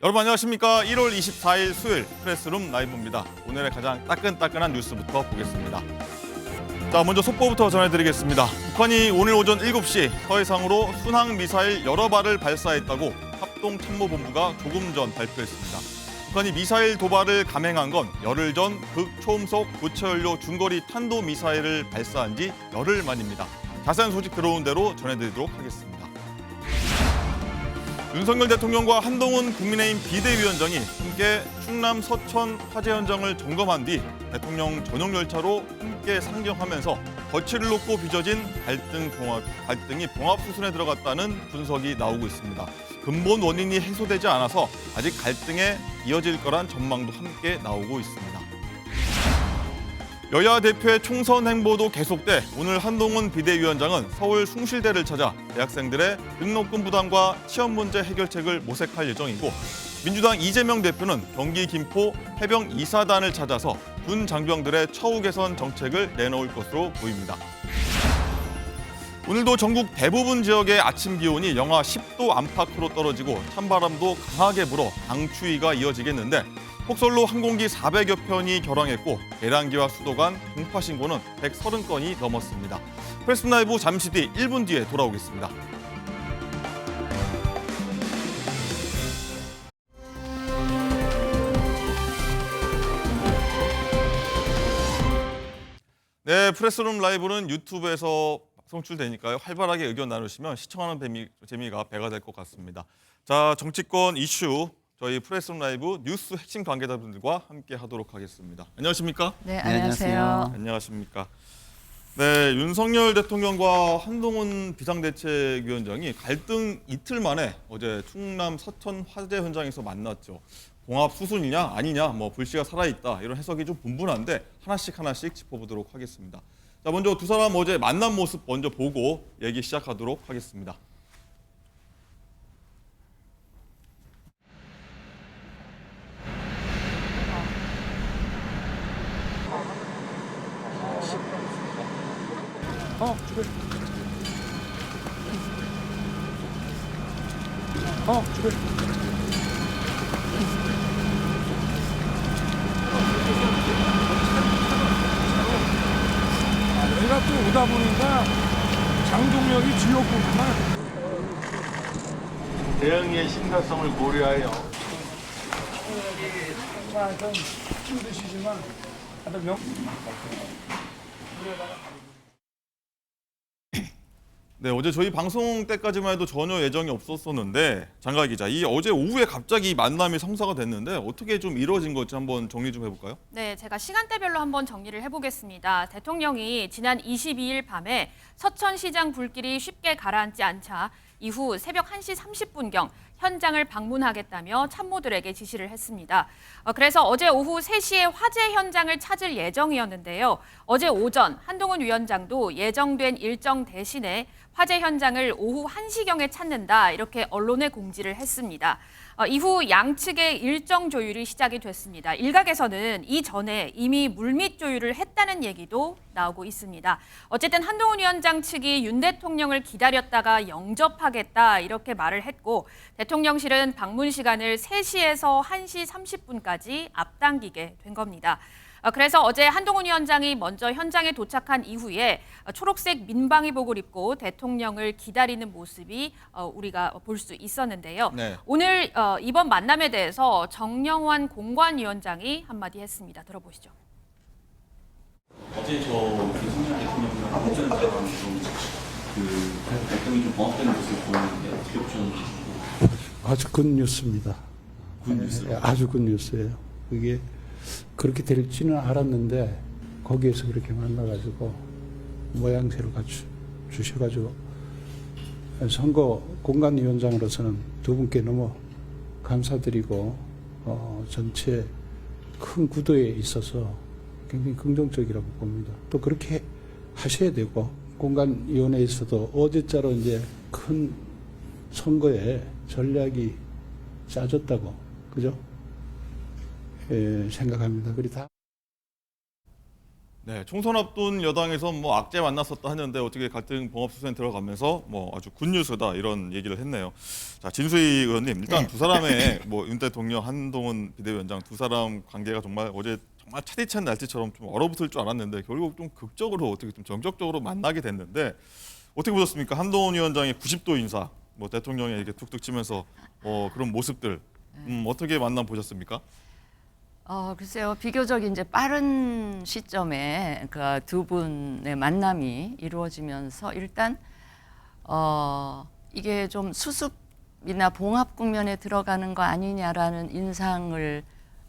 여러분 안녕하십니까? 1월 24일 수요일 프레스룸 라이브입니다. 오늘의 가장 따끈따끈한 뉴스부터 보겠습니다. 자, 먼저 속보부터 전해드리겠습니다. 북한이 오늘 오전 7시 서해상으로 순항미사일 여러 발을 발사했다고 합동참모본부가 조금 전 발표했습니다. 북한이 미사일 도발을 감행한 건 열흘 전 극초음속 고체연료 중거리 탄도미사일을 발사한 지 열흘 만입니다. 자세한 소식 들어온 대로 전해드리도록 하겠습니다. 윤석열 대통령과 한동훈 국민의힘 비대위원장이 함께 충남 서천 화재 현장을 점검한 뒤 대통령 전용 열차로 함께 상경하면서 거취를 놓고 빚어진 갈등이 봉합 수순에 들어갔다는 분석이 나오고 있습니다. 근본 원인이 해소되지 않아서 아직 갈등에 이어질 거란 전망도 함께 나오고 있습니다. 여야 대표의 총선 행보도 계속돼 오늘 한동훈 비대위원장은 서울 숭실대를 찾아 대학생들의 등록금 부담과 시험 문제 해결책을 모색할 예정이고, 민주당 이재명 대표는 경기 김포 해병 2사단을 찾아서 군 장병들의 처우 개선 정책을 내놓을 것으로 보입니다. 오늘도 전국 대부분 지역의 아침 기온이 영하 10도 안팎으로 떨어지고 찬바람도 강하게 불어 강추위가 이어지겠는데, 폭설로 항공기 400여 편이 결항했고 계량기와 수도 간 공파 신고는 130건이 넘었습니다. 프레스 라이브 잠시 뒤 1분 뒤에 돌아오겠습니다. 네, 프레스룸 라이브는 유튜브에서 송출되니까요. 활발하게 의견 나누시면 시청하는 재미가 배가 될 것 같습니다. 자, 정치권 이슈 저희 프레스룸 라이브 뉴스 핵심 관계자분들과 함께 하도록 하겠습니다. 안녕하십니까? 네, 안녕하세요. 안녕하십니까? 네, 윤석열 대통령과 한동훈 비상대책위원장이 갈등 이틀 만에 어제 충남 서천 화재 현장에서 만났죠. 봉합 수순이냐 아니냐, 불씨가 살아있다 이런 해석이 좀 분분한데 하나씩 짚어보도록 하겠습니다. 자, 먼저 두 사람 어제 만난 모습 먼저 보고 얘기 시작하도록 하겠습니다. 그래. 그래. 내가 또 오다 보니까 장동혁이 지역구구만. 대응의 심각성을 고려하여 좀 힘드시지만 다들 네, 어제 저희 방송 때까지만 해도 전혀 예정이 없었었는데 장가 기자, 이 어제 오후에 갑자기 만남이 성사가 됐는데 어떻게 좀 이루어진 건지 한번 정리 좀 해볼까요? 네, 제가 시간대별로 한번 정리를 해보겠습니다. 대통령이 지난 22일 밤에 서천시장 불길이 쉽게 가라앉지 않자 이후 새벽 1시 30분경 현장을 방문하겠다며 참모들에게 지시를 했습니다. 그래서 어제 오후 3시에 화재 현장을 찾을 예정이었는데요. 어제 오전 한동훈 위원장도 예정된 일정 대신에 화재 현장을 오후 1시경에 찾는다 이렇게 언론에 공지를 했습니다. 이후 양측의 일정 조율이 시작이 됐습니다. 일각에서는 이전에 이미 물밑 조율을 했다는 얘기도 나오고 있습니다. 어쨌든 한동훈 위원장 측이 윤 대통령을 기다렸다가 영접하겠다 이렇게 말을 했고, 대통령실은 방문 시간을 3시에서 1시 30분까지 앞당기게 된 겁니다. 그래서 어제 한동훈 위원장이 먼저 현장에 도착한 이후에 초록색 민방위복을 입고 대통령을 기다리는 모습이 우리가 볼 수 있었는데요. 네. 오늘 이번 만남에 대해서 정영환 공관위원장이 한마디 했습니다. 들어보시죠. 어제 윤석열 대통령이랑 한국 위원장랑 갈등이 좀 봉합되는 모습을 보였는데 어떻게 보셨는지. 아주 굿뉴스입니다. 굿뉴스? 아주 굿뉴스예요. 그게 그렇게 될지는 알았는데 거기에서 그렇게 만나가지고 모양새를 갖추셔가지고 선거 공관위원장으로서는 두 분께 너무 감사드리고 전체 큰 구도에 있어서 굉장히 긍정적이라고 봅니다. 또 그렇게 하셔야 되고, 공관위원회에서도 어제자로 이제 큰 선거에 전략이 짜졌다고, 그죠? 생각합니다. 그리 다. 네, 총선 앞둔 여당에서 뭐 악재 만났었다 하는데 어떻게 갈등 봉합 수순에 들어가면서 뭐 아주 굿뉴스다 이런 얘기를 했네요. 자, 진수희 의원님, 일단 네. 두 사람의 뭐 윤 대통령, 한동훈 비대위원장 두 사람 관계가 정말 어제 정말 차디찬 날씨처럼 좀 얼어붙을 줄 알았는데 결국 좀 극적으로 어떻게 좀 정적적으로 만나게 됐는데 어떻게 보셨습니까? 한동훈 위원장의 90도 인사, 뭐 대통령이 이렇게 툭툭 치면서 그런 모습들 어떻게 만나 보셨습니까? 글쎄요. 비교적 이제 빠른 시점에 그 두 분의 만남이 이루어지면서 일단 이게 좀 수습이나 봉합 국면에 들어가는 거 아니냐라는 인상을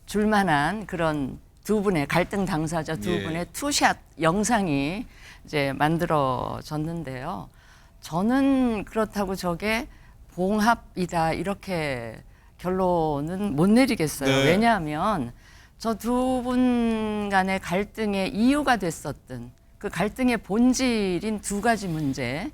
줄 만한 그런 두 분의 갈등 당사자 두 예. 분의 투샷 영상이 이제 만들어졌는데요. 저는 그렇다고 저게 봉합이다 이렇게 결론은 못 내리겠어요. 네. 왜냐하면 저 두 분 간의 갈등의 이유가 됐었던 그 갈등의 본질인 두 가지 문제,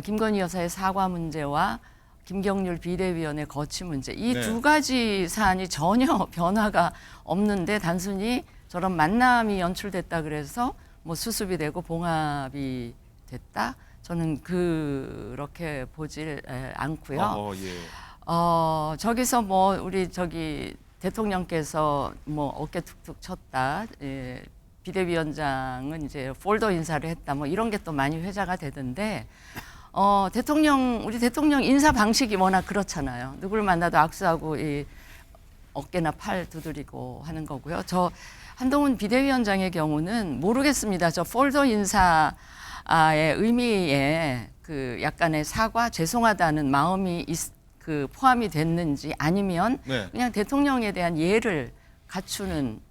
김건희 여사의 사과 문제와 김경률 비대위원의 거취 문제, 이 네. 두 가지 사안이 전혀 변화가 없는데 단순히 저런 만남이 연출됐다 그래서 뭐 수습이 되고 봉합이 됐다? 저는 그렇게 보질 않고요. 예. 저기서 뭐 우리 대통령께서 뭐 어깨 툭툭 쳤다. 예, 비대위원장은 이제 폴더 인사를 했다. 뭐 이런 게 또 많이 회자가 되던데 우리 대통령 인사 방식이 워낙 그렇잖아요. 누구를 만나도 악수하고 이 어깨나 팔 두드리고 하는 거고요. 저 한동훈 비대위원장의 경우는 모르겠습니다. 저 폴더 인사의 의미에 그 약간의 사과, 죄송하다는 마음이 포함이 됐는지 아니면 네. 그냥 대통령에 대한 예를 갖추는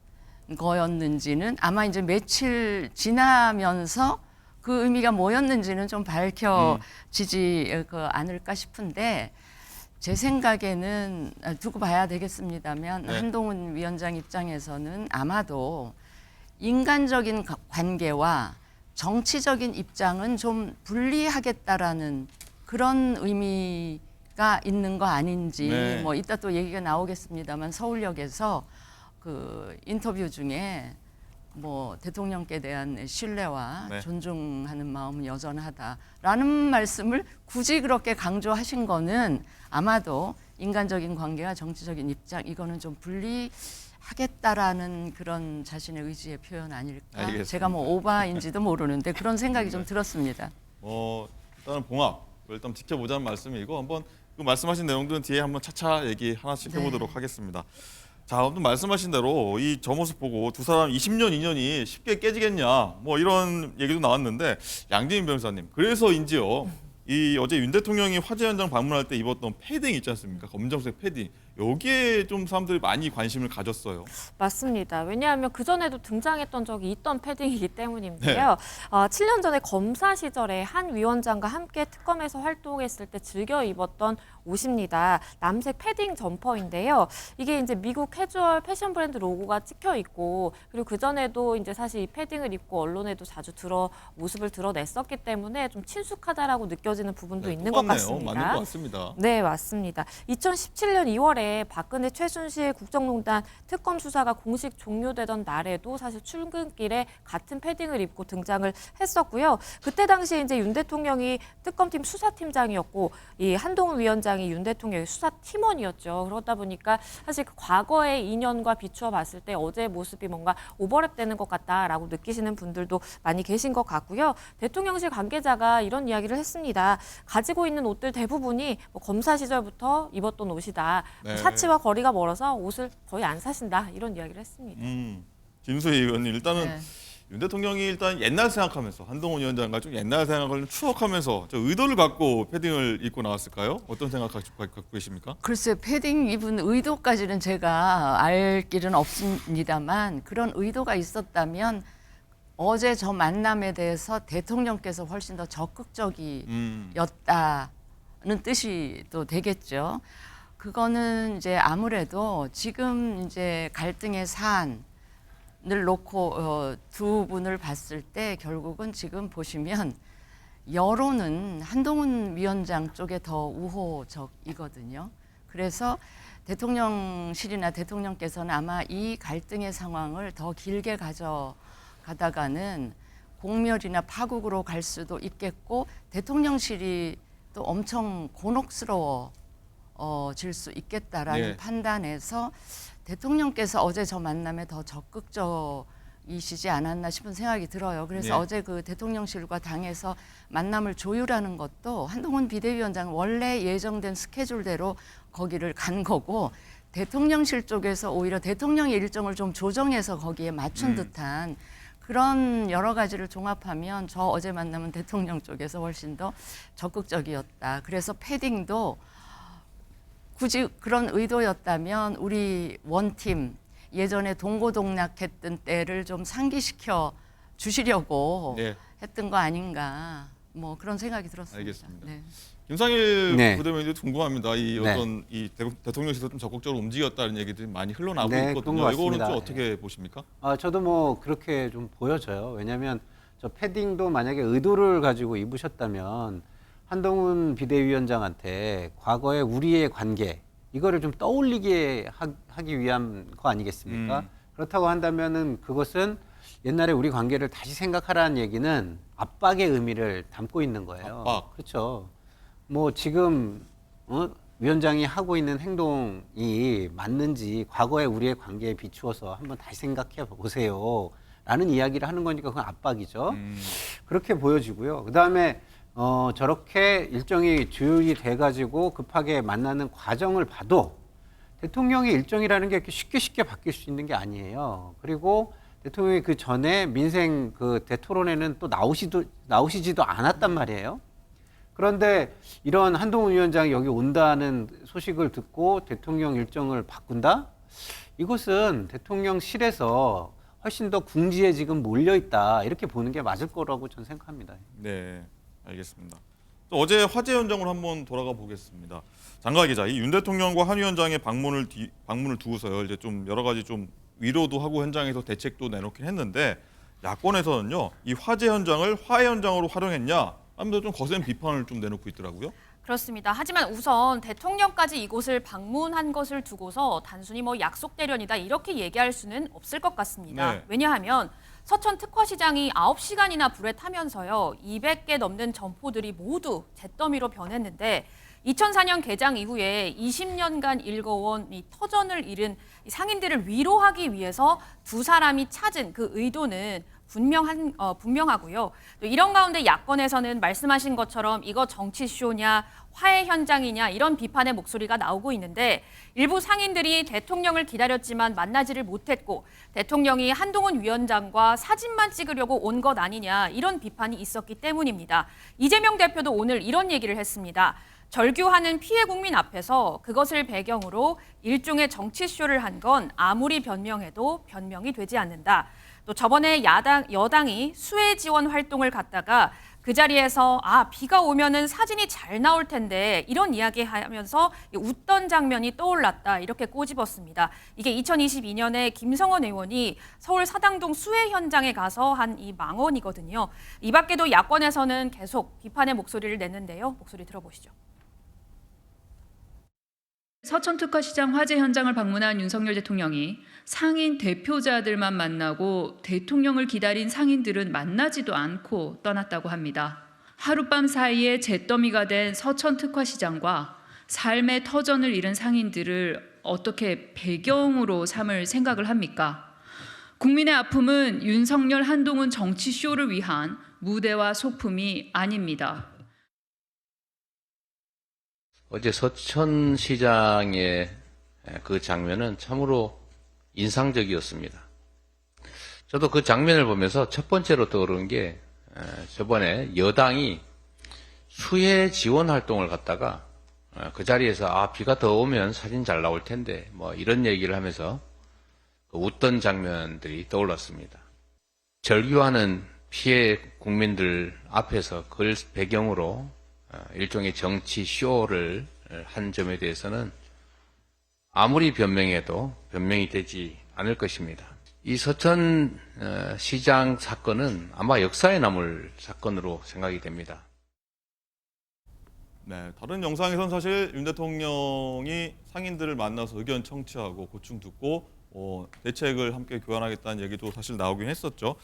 거였는지는 아마 이제 며칠 지나면서 그 의미가 뭐였는지는 좀 밝혀지지 않을까 싶은데 제 생각에는 두고 봐야 되겠습니다만 네. 한동훈 위원장 입장에서는 아마도 인간적인 관계와 정치적인 입장은 좀 분리하겠다라는 그런 의미가 있는 거 아닌지 네. 뭐 이따 또 얘기가 나오겠습니다만 서울역에서 그 인터뷰 중에 뭐 대통령께 대한 신뢰와 네. 존중하는 마음은 여전하다라는 말씀을 굳이 그렇게 강조하신 거는 아마도 인간적인 관계와 정치적인 입장 이거는 좀 분리하겠다라는 그런 자신의 의지의 표현 아닐까? 알겠습니다. 제가 뭐 오바인지도 모르는데 그런 생각이 좀 들었습니다. 일단은 봉합 일단 지켜보자는 말씀이고 한번 그 말씀하신 내용들은 뒤에 한번 차차 얘기 하나씩 네. 해보도록 하겠습니다. 자, 아무튼 말씀하신 대로 이 저 모습 보고 두 사람 20년 인연이 쉽게 깨지겠냐 뭐 이런 얘기도 나왔는데 양재민 변호사님 그래서인지요 이 어제 윤 대통령이 화재 현장 방문할 때 입었던 패딩 있지 않습니까? 검정색 패딩 여기에 좀 사람들이 많이 관심을 가졌어요. 맞습니다. 왜냐하면 그전에도 등장했던 적이 있던 패딩이기 때문인데요. 7년 전에 검사 시절에 한 위원장과 함께 특검에서 활동했을 때 즐겨 입었던 옷입니다. 남색 패딩 점퍼인데요. 이게 이제 미국 캐주얼 패션 브랜드 로고가 찍혀 있고 그리고 그전에도 이제 사실 이 패딩을 입고 언론에도 자주 모습을 드러냈었기 때문에 좀 친숙하다라고 느껴지는 부분도 있는 것 똑같네요. 같습니다. 맞는 것 같습니다. 네, 맞습니다. 2017년 2월에 박근혜 최순실 국정농단 특검 수사가 공식 종료되던 날에도 사실 출근길에 같은 패딩을 입고 등장을 했었고요. 그때 당시에 이제 윤 대통령이 특검팀 수사팀장이었고 이 한동훈 위원장이 윤 대통령의 수사팀원이었죠. 그러다 보니까 사실 그 과거의 인연과 비추어 봤을 때 어제의 모습이 뭔가 오버랩되는 것 같다라고 느끼시는 분들도 많이 계신 것 같고요. 대통령실 관계자가 이런 이야기를 했습니다. 가지고 있는 옷들 대부분이 뭐 검사 시절부터 입었던 옷이다. 네. 사치와 거리가 멀어서 옷을 거의 안 사신다. 이런 이야기를 했습니다. 김수희 의원님 일단은 네. 윤 대통령이 일단 옛날 생각하면서 한동훈 위원장과 좀 옛날 생각을 좀 추억하면서 저 의도를 갖고 패딩을 입고 나왔을까요? 어떤 생각 갖고 계십니까? 글쎄 패딩 입은 의도까지는 제가 알 길은 없습니다만 그런 의도가 있었다면 어제 저 만남에 대해서 대통령께서 훨씬 더 적극적이었다는 뜻이 또 되겠죠. 그거는 이제 아무래도 지금 이제 갈등의 사안을 놓고 두 분을 봤을 때 결국은 지금 보시면 여론은 한동훈 위원장 쪽에 더 우호적이거든요. 그래서 대통령실이나 대통령께서는 아마 이 갈등의 상황을 더 길게 가져갈 가다가는 공멸이나 파국으로 갈 수도 있겠고 대통령실이 또 엄청 곤혹스러워 질 수 있겠다라는 네. 판단에서 대통령께서 어제 저 만남에 더 적극적이시지 않았나 싶은 생각이 들어요. 그래서 네. 어제 그 대통령실과 당에서 만남을 조율하는 것도 한동훈 비대위원장 원래 예정된 스케줄대로 거기를 간 거고 대통령실 쪽에서 오히려 대통령의 일정을 좀 조정해서 거기에 맞춘 듯한 그런 여러 가지를 종합하면 저 어제 만남은 대통령 쪽에서 훨씬 더 적극적이었다. 그래서 패딩도 굳이 그런 의도였다면 우리 원팀 예전에 동고동락했던 때를 좀 상기시켜 주시려고 네. 했던 거 아닌가 뭐 그런 생각이 들었습니다. 알겠습니다. 네. 김상일 네. 부대변인도 궁금합니다. 이 네. 어떤 이 대통령실에서 좀 적극적으로 움직였다는 얘기들이 많이 흘러나오고 네, 있거든요. 그런 것 이거는 좀 같습니다. 어떻게 보십니까? 저도 뭐 그렇게 좀 보여져요. 왜냐하면 저 패딩도 만약에 의도를 가지고 입으셨다면 한동훈 비대위원장한테 과거의 우리의 관계 이거를 좀 떠올리게 하기 위한 거 아니겠습니까? 그렇다고 한다면은 그것은 옛날에 우리 관계를 다시 생각하라는 얘기는 압박의 의미를 담고 있는 거예요. 압박. 그렇죠. 뭐 지금 위원장이 하고 있는 행동이 맞는지 과거의 우리의 관계에 비추어서 한번 다시 생각해 보세요. 라는 이야기를 하는 거니까 그건 압박이죠. 그렇게 보여지고요. 그다음에 저렇게 일정이 조율이 돼가지고 급하게 만나는 과정을 봐도 대통령의 일정이라는 게 이렇게 쉽게 바뀔 수 있는 게 아니에요. 그리고 대통령이 그 전에 민생 그 대토론에는 또 나오시지도 않았단 말이에요. 그런데 이런 한동훈 위원장이 여기 온다는 소식을 듣고 대통령 일정을 바꾼다? 이것은 대통령실에서 훨씬 더 궁지에 지금 몰려 있다 이렇게 보는 게 맞을 거라고 저는 생각합니다. 네, 알겠습니다. 또 어제 화제 현장으로 한번 돌아가 보겠습니다. 장가 기자, 이 윤 대통령과 한 위원장의 방문을 두고서요. 이제 좀 여러 가지 좀 위로도 하고 현장에서 대책도 내놓긴 했는데 야권에서는요, 이 화제 현장을 화해 현장으로 활용했냐 하면서 좀 거센 비판을 좀 내놓고 있더라고요. 그렇습니다. 하지만 우선 대통령까지 이곳을 방문한 것을 두고서 단순히 뭐 약속 대련이다 이렇게 얘기할 수는 없을 것 같습니다. 네. 왜냐하면 서천 특화시장이 9시간이나 불에 타면서요. 200개 넘는 점포들이 모두 잿더미로 변했는데 2004년 개장 이후에 20년간 일궈온 이 터전을 잃은 이 상인들을 위로하기 위해서 두 사람이 찾은 그 의도는 분명하고요. 또 이런 가운데 야권에서는 말씀하신 것처럼 이거 정치쇼냐 화해 현장이냐 이런 비판의 목소리가 나오고 있는데 일부 상인들이 대통령을 기다렸지만 만나지를 못했고 대통령이 한동훈 위원장과 사진만 찍으려고 온 것 아니냐 이런 비판이 있었기 때문입니다. 이재명 대표도 오늘 이런 얘기를 했습니다. 절규하는 피해 국민 앞에서 그것을 배경으로 일종의 정치쇼를 한 건 아무리 변명해도 변명이 되지 않는다. 또 저번에 여당이 수해 지원 활동을 갖다가 그 자리에서 비가 오면은 사진이 잘 나올 텐데 이런 이야기하면서 웃던 장면이 떠올랐다 이렇게 꼬집었습니다. 이게 2022년에 김성원 의원이 서울 사당동 수해 현장에 가서 한 이 망언이거든요. 이 밖에도 야권에서는 계속 비판의 목소리를 냈는데요. 목소리 들어보시죠. 서천 특화시장 화재 현장을 방문한 윤석열 대통령이 상인 대표자들만 만나고 대통령을 기다린 상인들은 만나지도 않고 떠났다고 합니다. 하룻밤 사이에 잿더미가 된 서천 특화시장과 삶의 터전을 잃은 상인들을 어떻게 배경으로 삼을 생각을 합니까? 국민의 아픔은 윤석열 한동훈 정치쇼를 위한 무대와 소품이 아닙니다. 어제 서천시장의 그 장면은 참으로 인상적이었습니다. 저도 그 장면을 보면서 첫 번째로 떠오른 게 저번에 여당이 수해 지원 활동을 갖다가 그 자리에서 비가 더 오면 사진 잘 나올 텐데 뭐 이런 얘기를 하면서 웃던 장면들이 떠올랐습니다. 절규하는 피해 국민들 앞에서 그걸 배경으로 일종의 정치 쇼를 한 점에 대해서는 아무리 변명해도 변명이 되지 않을 것입니다. 이 서천 시장 사건은 아마 역사에 남을 사건으로 생각이 됩니다. 네, 다른 영상에선 사실 윤 대통령이 상인들을 만나서 의견 청취하고 고충 듣고 대책을 함께 교환하겠다는 얘기도 사실 나오긴 했었죠.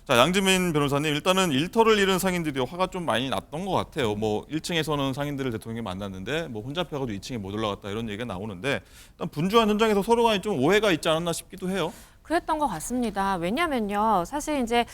자, 양지민 변호사님, 일단은 일터를 잃은 상인들이 화가 좀 많이 났던 것 같아요. 1층에서는 상인들을 대통령이 만났는데 혼자 펴가지고 2층에 못 올라갔다 이런 얘기가 나오는데 일단 분주한 현장에서 서로 간에 좀 오해가 있지 않았나 싶기도 해요. 그랬던 것 같습니다. 왜냐면요, 사실 이제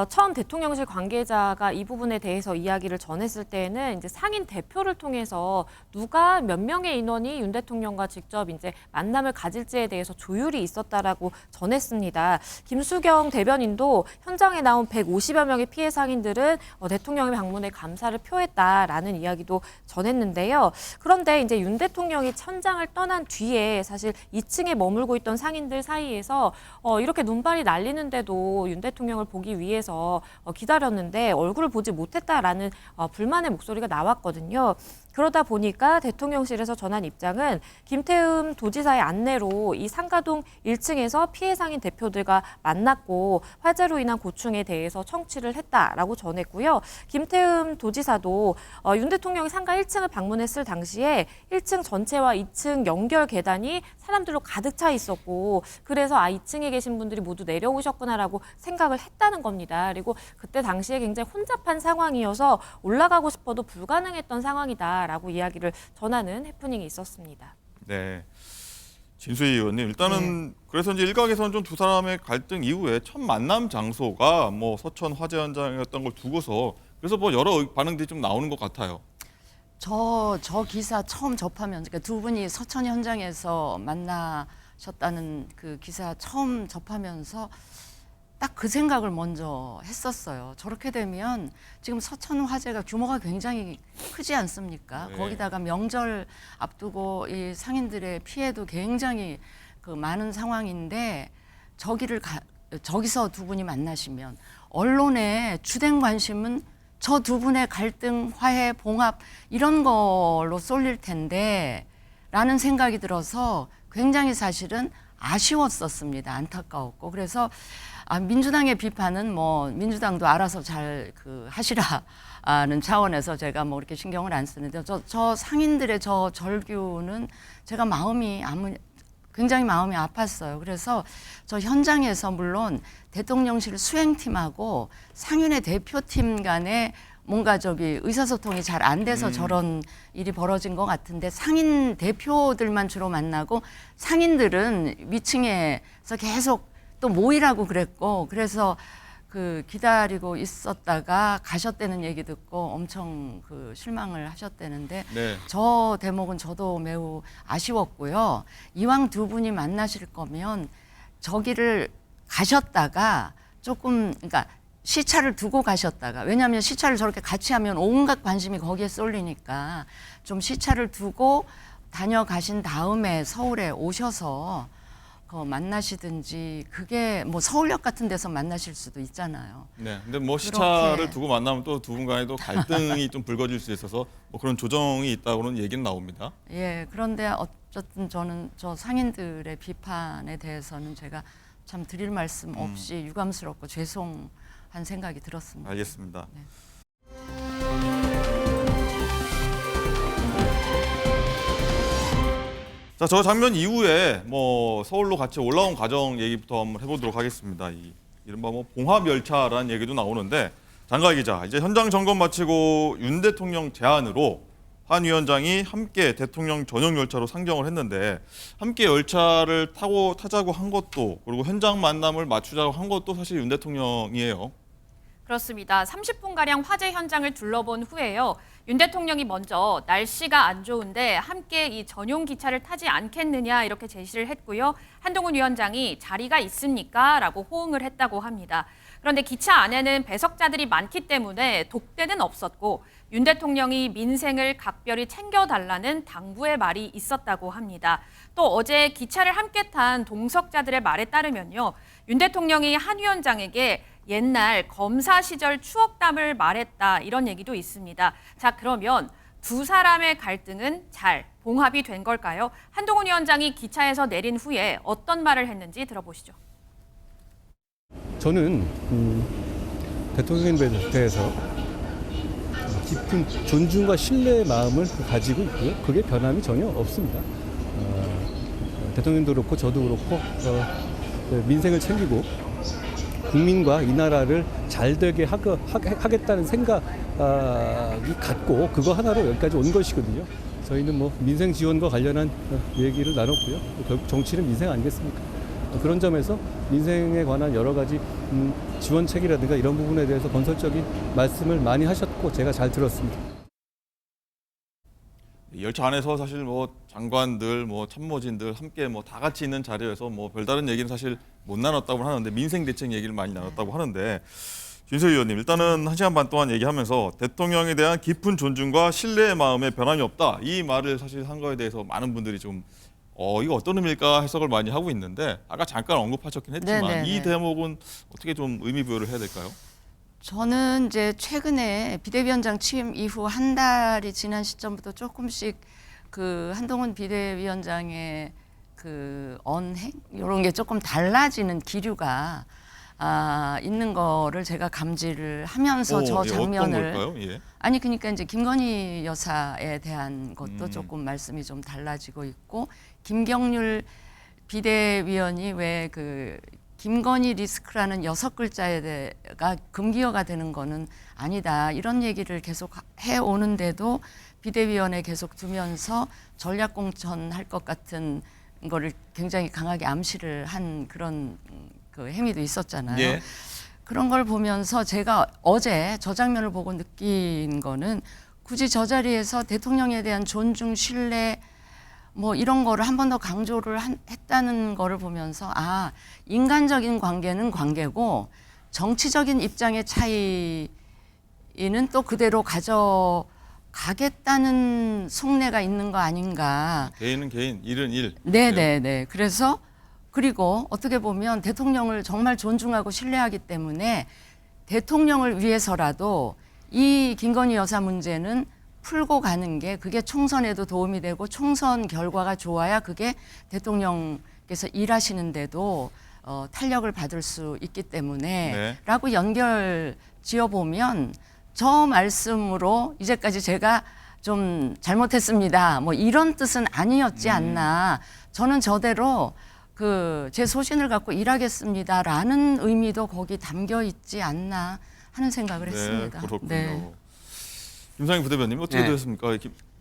처음 대통령실 관계자가 이 부분에 대해서 이야기를 전했을 때는 이제 상인 대표를 통해서 누가 몇 명의 인원이 윤 대통령과 직접 이제 만남을 가질지에 대해서 조율이 있었다라고 전했습니다. 김수경 대변인도 현장에 나온 150여 명의 피해 상인들은 대통령의 방문에 감사를 표했다라는 이야기도 전했는데요. 그런데 이제 윤 대통령이 현장을 떠난 뒤에 사실 2층에 머물고 있던 상인들 사이에서 이렇게 눈발이 날리는데도 윤 대통령을 보기 위해서 기다렸는데 얼굴을 보지 못했다라는 불만의 목소리가 나왔거든요. 그러다 보니까 대통령실에서 전한 입장은 김태흠 도지사의 안내로 이 상가동 1층에서 피해 상인 대표들과 만났고 화재로 인한 고충에 대해서 청취를 했다라고 전했고요. 김태흠 도지사도 윤 대통령이 상가 1층을 방문했을 당시에 1층 전체와 2층 연결 계단이 사람들로 가득 차 있었고 그래서 2층에 계신 분들이 모두 내려오셨구나라고 생각을 했다는 겁니다. 그리고 그때 당시에 굉장히 혼잡한 상황이어서 올라가고 싶어도 불가능했던 상황이다. 라고 이야기를 전하는 해프닝이 있었습니다. 네, 진수희 의원님, 일단은 그래서 이제 일각에서는 좀 두 사람의 갈등 이후에 첫 만남 장소가 서천 화재 현장이었던 걸 두고서 그래서 여러 반응들이 좀 나오는 것 같아요. 저 기사 처음 접하면서, 그러니까 두 분이 서천 현장에서 만나셨다는 그 기사 처음 접하면서 딱 그 생각을 먼저 했었어요. 저렇게 되면 지금 서천 화재가 규모가 굉장히 크지 않습니까? 네. 거기다가 명절 앞두고 이 상인들의 피해도 굉장히 많은 상황인데 저기서 두 분이 만나시면 언론의 주된 관심은 저 두 분의 갈등, 화해, 봉합 이런 걸로 쏠릴 텐데 라는 생각이 들어서 굉장히 사실은 아쉬웠었습니다. 안타까웠고. 그래서 민주당의 비판은 민주당도 알아서 잘 하시라는 차원에서 제가 이렇게 신경을 안 쓰는데 저 상인들의 저 절규는 제가 굉장히 마음이 아팠어요. 그래서 저 현장에서 물론 대통령실 수행팀하고 상인의 대표팀 간에 뭔가 의사소통이 잘 안 돼서 저런 일이 벌어진 것 같은데 상인 대표들만 주로 만나고 상인들은 위층에서 계속 또 모이라고 그랬고 그래서 기다리고 있었다가 가셨다는 얘기 듣고 엄청 실망을 하셨다는데 네. 저 대목은 저도 매우 아쉬웠고요. 이왕 두 분이 만나실 거면 저기를 가셨다가 그러니까 시차를 두고 가셨다가, 왜냐하면 시차를 저렇게 같이 하면 온갖 관심이 거기에 쏠리니까 좀 시차를 두고 다녀가신 다음에 서울에 오셔서 만나시든지, 그게 서울역 같은 데서 만나실 수도 있잖아요. 네, 근데 시차를 두고 만나면 또 두 분 간에도 갈등이 좀 불거질 수 있어서 그런 조정이 있다고는 얘기는 나옵니다. 예, 그런데 어쨌든 저는 저 상인들의 비판에 대해서는 제가 참 드릴 말씀 없이 유감스럽고 죄송한 생각이 들었습니다. 알겠습니다. 네. 자, 저 장면 이후에 서울로 같이 올라온 과정 얘기부터 한번 해보도록 하겠습니다. 이른바 봉합 열차라는 얘기도 나오는데, 장가희 기자, 이제 현장 점검 마치고 윤 대통령 제안으로 한 위원장이 함께 대통령 전용 열차로 상정을 했는데, 함께 열차를 타자고 한 것도, 그리고 현장 만남을 맞추자고 한 것도 사실 윤 대통령이에요. 그렇습니다. 30분가량 화재 현장을 둘러본 후에요. 윤 대통령이 먼저 날씨가 안 좋은데 함께 이 전용 기차를 타지 않겠느냐 이렇게 제시를 했고요. 한동훈 위원장이 자리가 있습니까? 라고 호응을 했다고 합니다. 그런데 기차 안에는 배석자들이 많기 때문에 독대는 없었고 윤 대통령이 민생을 각별히 챙겨달라는 당부의 말이 있었다고 합니다. 또 어제 기차를 함께 탄 동석자들의 말에 따르면요. 윤 대통령이 한 위원장에게 옛날 검사 시절 추억담을 말했다 이런 얘기도 있습니다. 자, 그러면 두 사람의 갈등은 잘 봉합이 된 걸까요? 한동훈 위원장이 기차에서 내린 후에 어떤 말을 했는지 들어보시죠. 저는 대통령에 대해서 깊은 존중과 신뢰의 마음을 가지고 있고요. 그게 변함이 전혀 없습니다. 대통령도 그렇고 저도 그렇고 민생을 챙기고 국민과 이 나라를 잘 되게 하겠다는 생각이 갖고 그거 하나로 여기까지 온 것이거든요. 저희는 뭐 민생 지원과 관련한 얘기를 나눴고요. 결국 정치는 민생 아니겠습니까? 그런 점에서 민생에 관한 여러 가지 지원책이라든가 이런 부분에 대해서 건설적인 말씀을 많이 하셨고 제가 잘 들었습니다. 열차 안에서 사실 뭐 장관들, 뭐 참모진들 함께 뭐 다 같이 있는 자리에서 뭐 별다른 얘기는 사실 못 나눴다고 하는데 민생 대책 얘기를 많이 나눴다고 하는데 윤석열 의원님 일단은 1시간 반 동안 얘기하면서 대통령에 대한 깊은 존중과 신뢰의 마음에 변함이 없다 이 말을 사실 한 거에 대해서 많은 분들이 좀 이거 어떤 의미일까 해석을 많이 하고 있는데 아까 잠깐 언급하셨긴 했지만 네네네. 이 대목은 어떻게 좀 의미 부여를 해야 될까요? 저는 이제 최근에 비대위원장 취임 이후 한 달이 지난 시점부터 조금씩 그 한동훈 비대위원장의 그 언행 이런 게 조금 달라지는 기류가 있는 거를 제가 감지를 하면서 저 장면을 어떤 걸까요? 예. 아니 그러니까 이제 김건희 여사에 대한 것도 조금 말씀이 좀 달라지고 있고 김경률 비대위원이 왜 그 김건희 리스크라는 6글자에가 금기어가 되는 거는 아니다. 이런 얘기를 계속 해오는데도 비대위원회 계속 두면서 전략공천할 것 같은 거를 굉장히 강하게 암시를 한 그런 그 행위도 있었잖아요. 예. 그런 걸 보면서 제가 어제 저 장면을 보고 느낀 거는 굳이 저 자리에서 대통령에 대한 존중, 신뢰 뭐 이런 거를 한 번 더 강조를 했다는 거를 보면서 인간적인 관계는 관계고 정치적인 입장의 차이는 또 그대로 가져가겠다는 속내가 있는 거 아닌가. 개인은 개인, 일은 일. 네네네. 그래서 그리고 어떻게 보면 대통령을 정말 존중하고 신뢰하기 때문에 대통령을 위해서라도 이 김건희 여사 문제는 풀고 가는 게 그게 총선에도 도움이 되고 총선 결과가 좋아야 그게 대통령께서 일하시는데도 탄력을 받을 수 있기 때문에 네. 라고 연결 지어보면 저 말씀으로 이제까지 제가 좀 잘못했습니다. 뭐 이런 뜻은 아니었지 않나. 저는 저대로 제 소신을 갖고 일하겠습니다라는 의미도 거기 담겨 있지 않나 하는 생각을 했습니다. 그렇군요. 네. 김상희 부대변님 어떻게 네. 되셨습니까?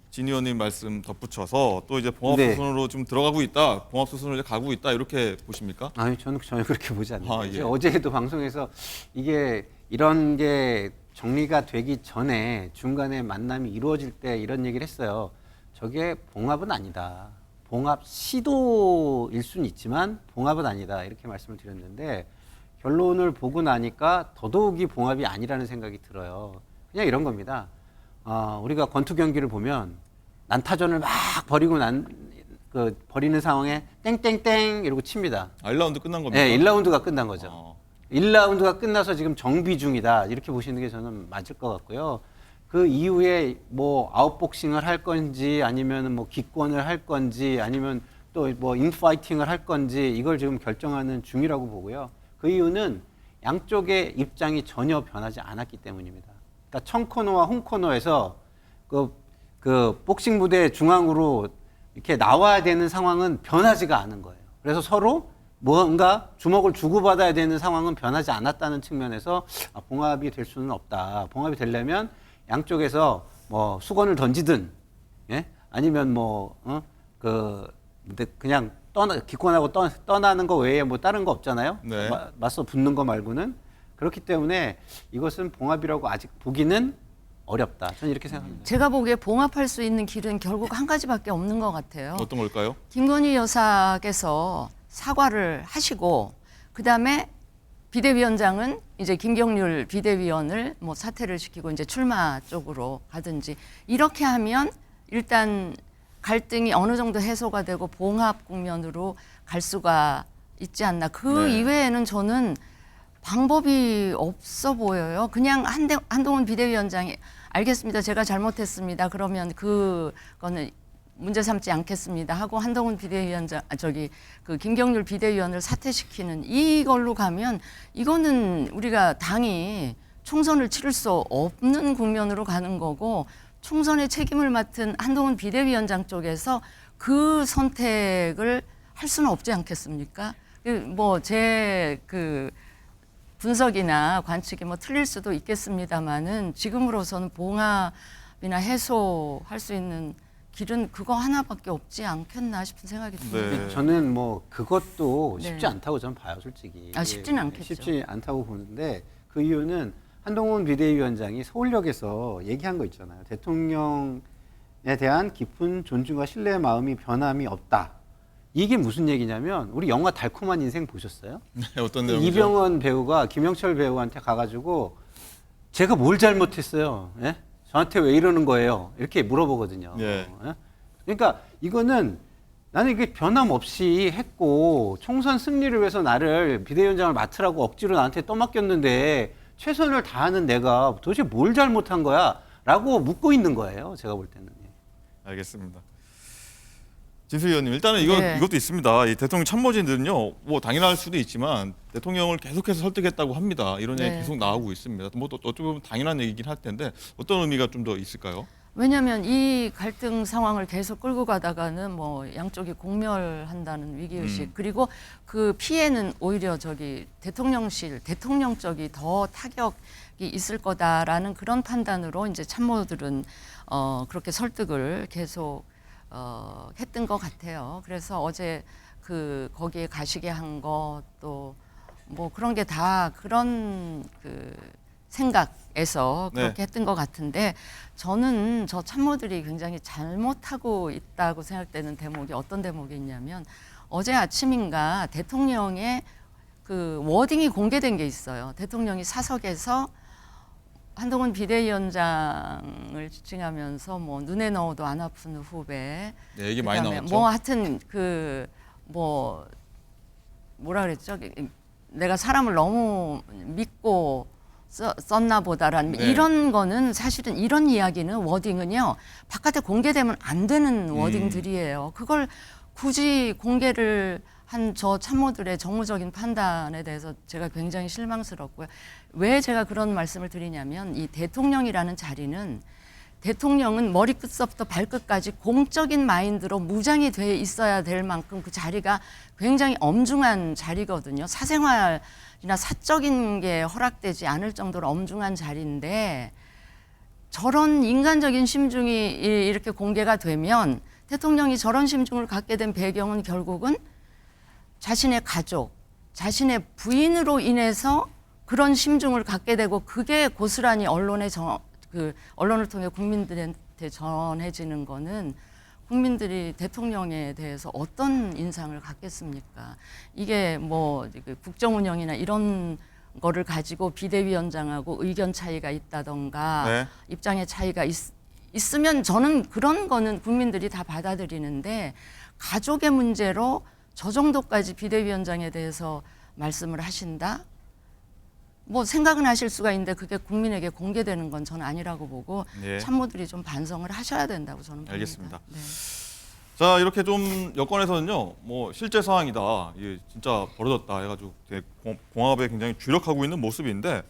진 의원님 말씀 덧붙여서 또 이제 봉합 네. 수순으로 좀 들어가고 있다, 봉합 수순으로 이제 가고 있다 이렇게 보십니까? 아니 저는 전혀 그렇게 보지 않는데 예. 어제도 방송에서 이게 이런 게 정리가 되기 전에 중간에 만남이 이루어질 때 이런 얘기를 했어요. 저게 봉합은 아니다. 봉합 시도일 수는 있지만 봉합은 아니다. 이렇게 말씀을 드렸는데 결론을 보고 나니까 더더욱이 봉합이 아니라는 생각이 들어요. 그냥 이런 겁니다. 우리가 권투 경기를 보면 난타전을 막 벌이는 상황에 땡땡땡 이러고 칩니다. 1라운드 끝난 겁니까? 네, 1라운드가 끝난 거죠. 1라운드가 끝나서 지금 정비 중이다. 이렇게 보시는 게 저는 맞을 것 같고요. 그 이후에 뭐 아웃복싱을 할 건지 아니면 뭐 기권을 할 건지 아니면 또 뭐 인파이팅을 할 건지 이걸 지금 결정하는 중이라고 보고요. 그 이유는 양쪽의 입장이 전혀 변하지 않았기 때문입니다. 그러니까 청코너와 홍코너에서 그 복싱 무대 중앙으로 이렇게 나와야 되는 상황은 변하지가 않은 거예요. 그래서 서로 뭔가 주먹을 주고받아야 되는 상황은 변하지 않았다는 측면에서 봉합이 될 수는 없다. 봉합이 되려면 양쪽에서 뭐 수건을 던지든, 예? 아니면 그냥 기권하고 떠나는 거 외에 뭐 다른 거 없잖아요. 네. 맞서 붙는 거 말고는. 그렇기 때문에 이것은 봉합이라고 아직 보기는 어렵다. 저는 이렇게 생각합니다. 제가 보기에 봉합할 수 있는 길은 결국 한 가지밖에 없는 것 같아요. 어떤 걸까요? 김건희 여사께서 사과를 하시고 그다음에 비대위원장은 이제 김경률 비대위원을 뭐 사퇴를 시키고 이제 출마 쪽으로 가든지 이렇게 하면 일단 갈등이 어느 정도 해소가 되고 봉합 국면으로 갈 수가 있지 않나. 그 이외에는 저는 방법이 없어 보여요. 그냥 한동훈 비대위원장이 알겠습니다. 제가 잘못했습니다. 그러면 그거는 문제 삼지 않겠습니다 하고 한동훈 비대위원장 그 김경률 비대위원을 사퇴시키는 이걸로 가면 이거는 우리가 당이 총선을 치를 수 없는 국면으로 가는 거고 총선의 책임을 맡은 한동훈 비대위원장 쪽에서 그 선택을 할 수는 없지 않겠습니까? 뭐 제 그 분석이나 관측이 뭐 틀릴 수도 있겠습니다만은 지금으로서는 봉합이나 해소할 수 있는 길은 그거 하나밖에 없지 않겠나 싶은 생각이 듭니다. 네. 저는 뭐 그것도 쉽지 네. 않다고 저는 봐요, 솔직히. 쉽지는 않겠죠. 쉽지 않다고 보는데 그 이유는 한동훈 비대위원장이 서울역에서 얘기한 거 있잖아요. 대통령에 대한 깊은 존중과 신뢰의 마음이 변함이 없다. 이게 무슨 얘기냐면 우리 영화 달콤한 인생 보셨어요? 네, 어떤 내용이죠? 이병헌 배우가 김영철 배우한테 가가지고 제가 뭘 잘못했어요? 예? 저한테 왜 이러는 거예요? 이렇게 물어보거든요. 예. 예? 그러니까 이거는 나는 이게 변함없이 했고 총선 승리를 위해서 나를 비대위원장을 맡으라고 억지로 나한테 떠맡겼는데 최선을 다하는 내가 도대체 뭘 잘못한 거야? 라고 묻고 있는 거예요. 제가 볼 때는. 알겠습니다. 진수 의원님, 일단은 네. 이것도 있습니다. 이 대통령 참모진들은요, 뭐 당연할 수도 있지만 대통령을 계속해서 설득했다고 합니다. 이런 얘기 네. 계속 나오고 있습니다. 뭐 또 어떻게 보면 당연한 얘기긴 할 텐데 어떤 의미가 좀 더 있을까요? 왜냐하면 이 갈등 상황을 계속 끌고 가다가는 뭐 양쪽이 공멸한다는 위기의식 그리고 그 피해는 오히려 저기 대통령실, 대통령 쪽이 더 타격이 있을 거다라는 그런 판단으로 이제 참모들은 그렇게 설득을 계속 했던 것 같아요. 그래서 어제 그 거기에 가시게 한 것도 뭐 그런 게 다 그런 그 생각에서 그렇게 네. 했던 것 같은데 저는 저 참모들이 굉장히 잘못하고 있다고 생각되는 대목이 어떤 대목이 있냐면 어제 아침인가 대통령의 그 워딩이 공개된 게 있어요. 대통령이 사석에서 한동훈 비대위원장을 지칭하면서 뭐 눈에 넣어도 안 아픈 후배. 네, 얘기 많이 그다음에 나왔죠. 뭐 하여튼 그 뭐 뭐라 그랬죠? 내가 사람을 너무 믿고 썼나 보다라는 네. 이런 거는 사실은 이런 이야기는 워딩은요 바깥에 공개되면 안 되는 워딩들이에요. 그걸 굳이 공개를 한 저 참모들의 정무적인 판단에 대해서 제가 굉장히 실망스럽고요. 왜 제가 그런 말씀을 드리냐면 이 대통령이라는 자리는 대통령은 머리끝부터 발끝까지 공적인 마인드로 무장이 돼 있어야 될 만큼 그 자리가 굉장히 엄중한 자리거든요. 사생활이나 사적인 게 허락되지 않을 정도로 엄중한 자리인데 저런 인간적인 심중이 이렇게 공개가 되면 대통령이 저런 심중을 갖게 된 배경은 결국은 자신의 가족, 자신의 부인으로 인해서 그런 심중을 갖게 되고 그게 고스란히 언론을 통해 국민들한테 전해지는 거는 국민들이 대통령에 대해서 어떤 인상을 갖겠습니까? 이게 뭐 국정 운영이나 이런 거를 가지고 비대위원장하고 의견 차이가 있다던가 네. 입장의 차이가 있으면 저는 그런 거는 국민들이 다 받아들이는데 가족의 문제로 저 정도까지 비대위원장에 대해서 말씀을 하신다? 뭐 생각은 하실 수가 있는데 그게 국민에게 공개되는 건 저는 아니라고 보고 네. 참모들이 좀 반성을 하셔야 된다고 저는 봅니다. 알겠습니다. 네. 자, 이렇게 좀 여권에서는요, 뭐 실제 상황이다, 이게 진짜 벌어졌다 해가지고 되게 공합에 굉장히 주력하고 있는 모습인데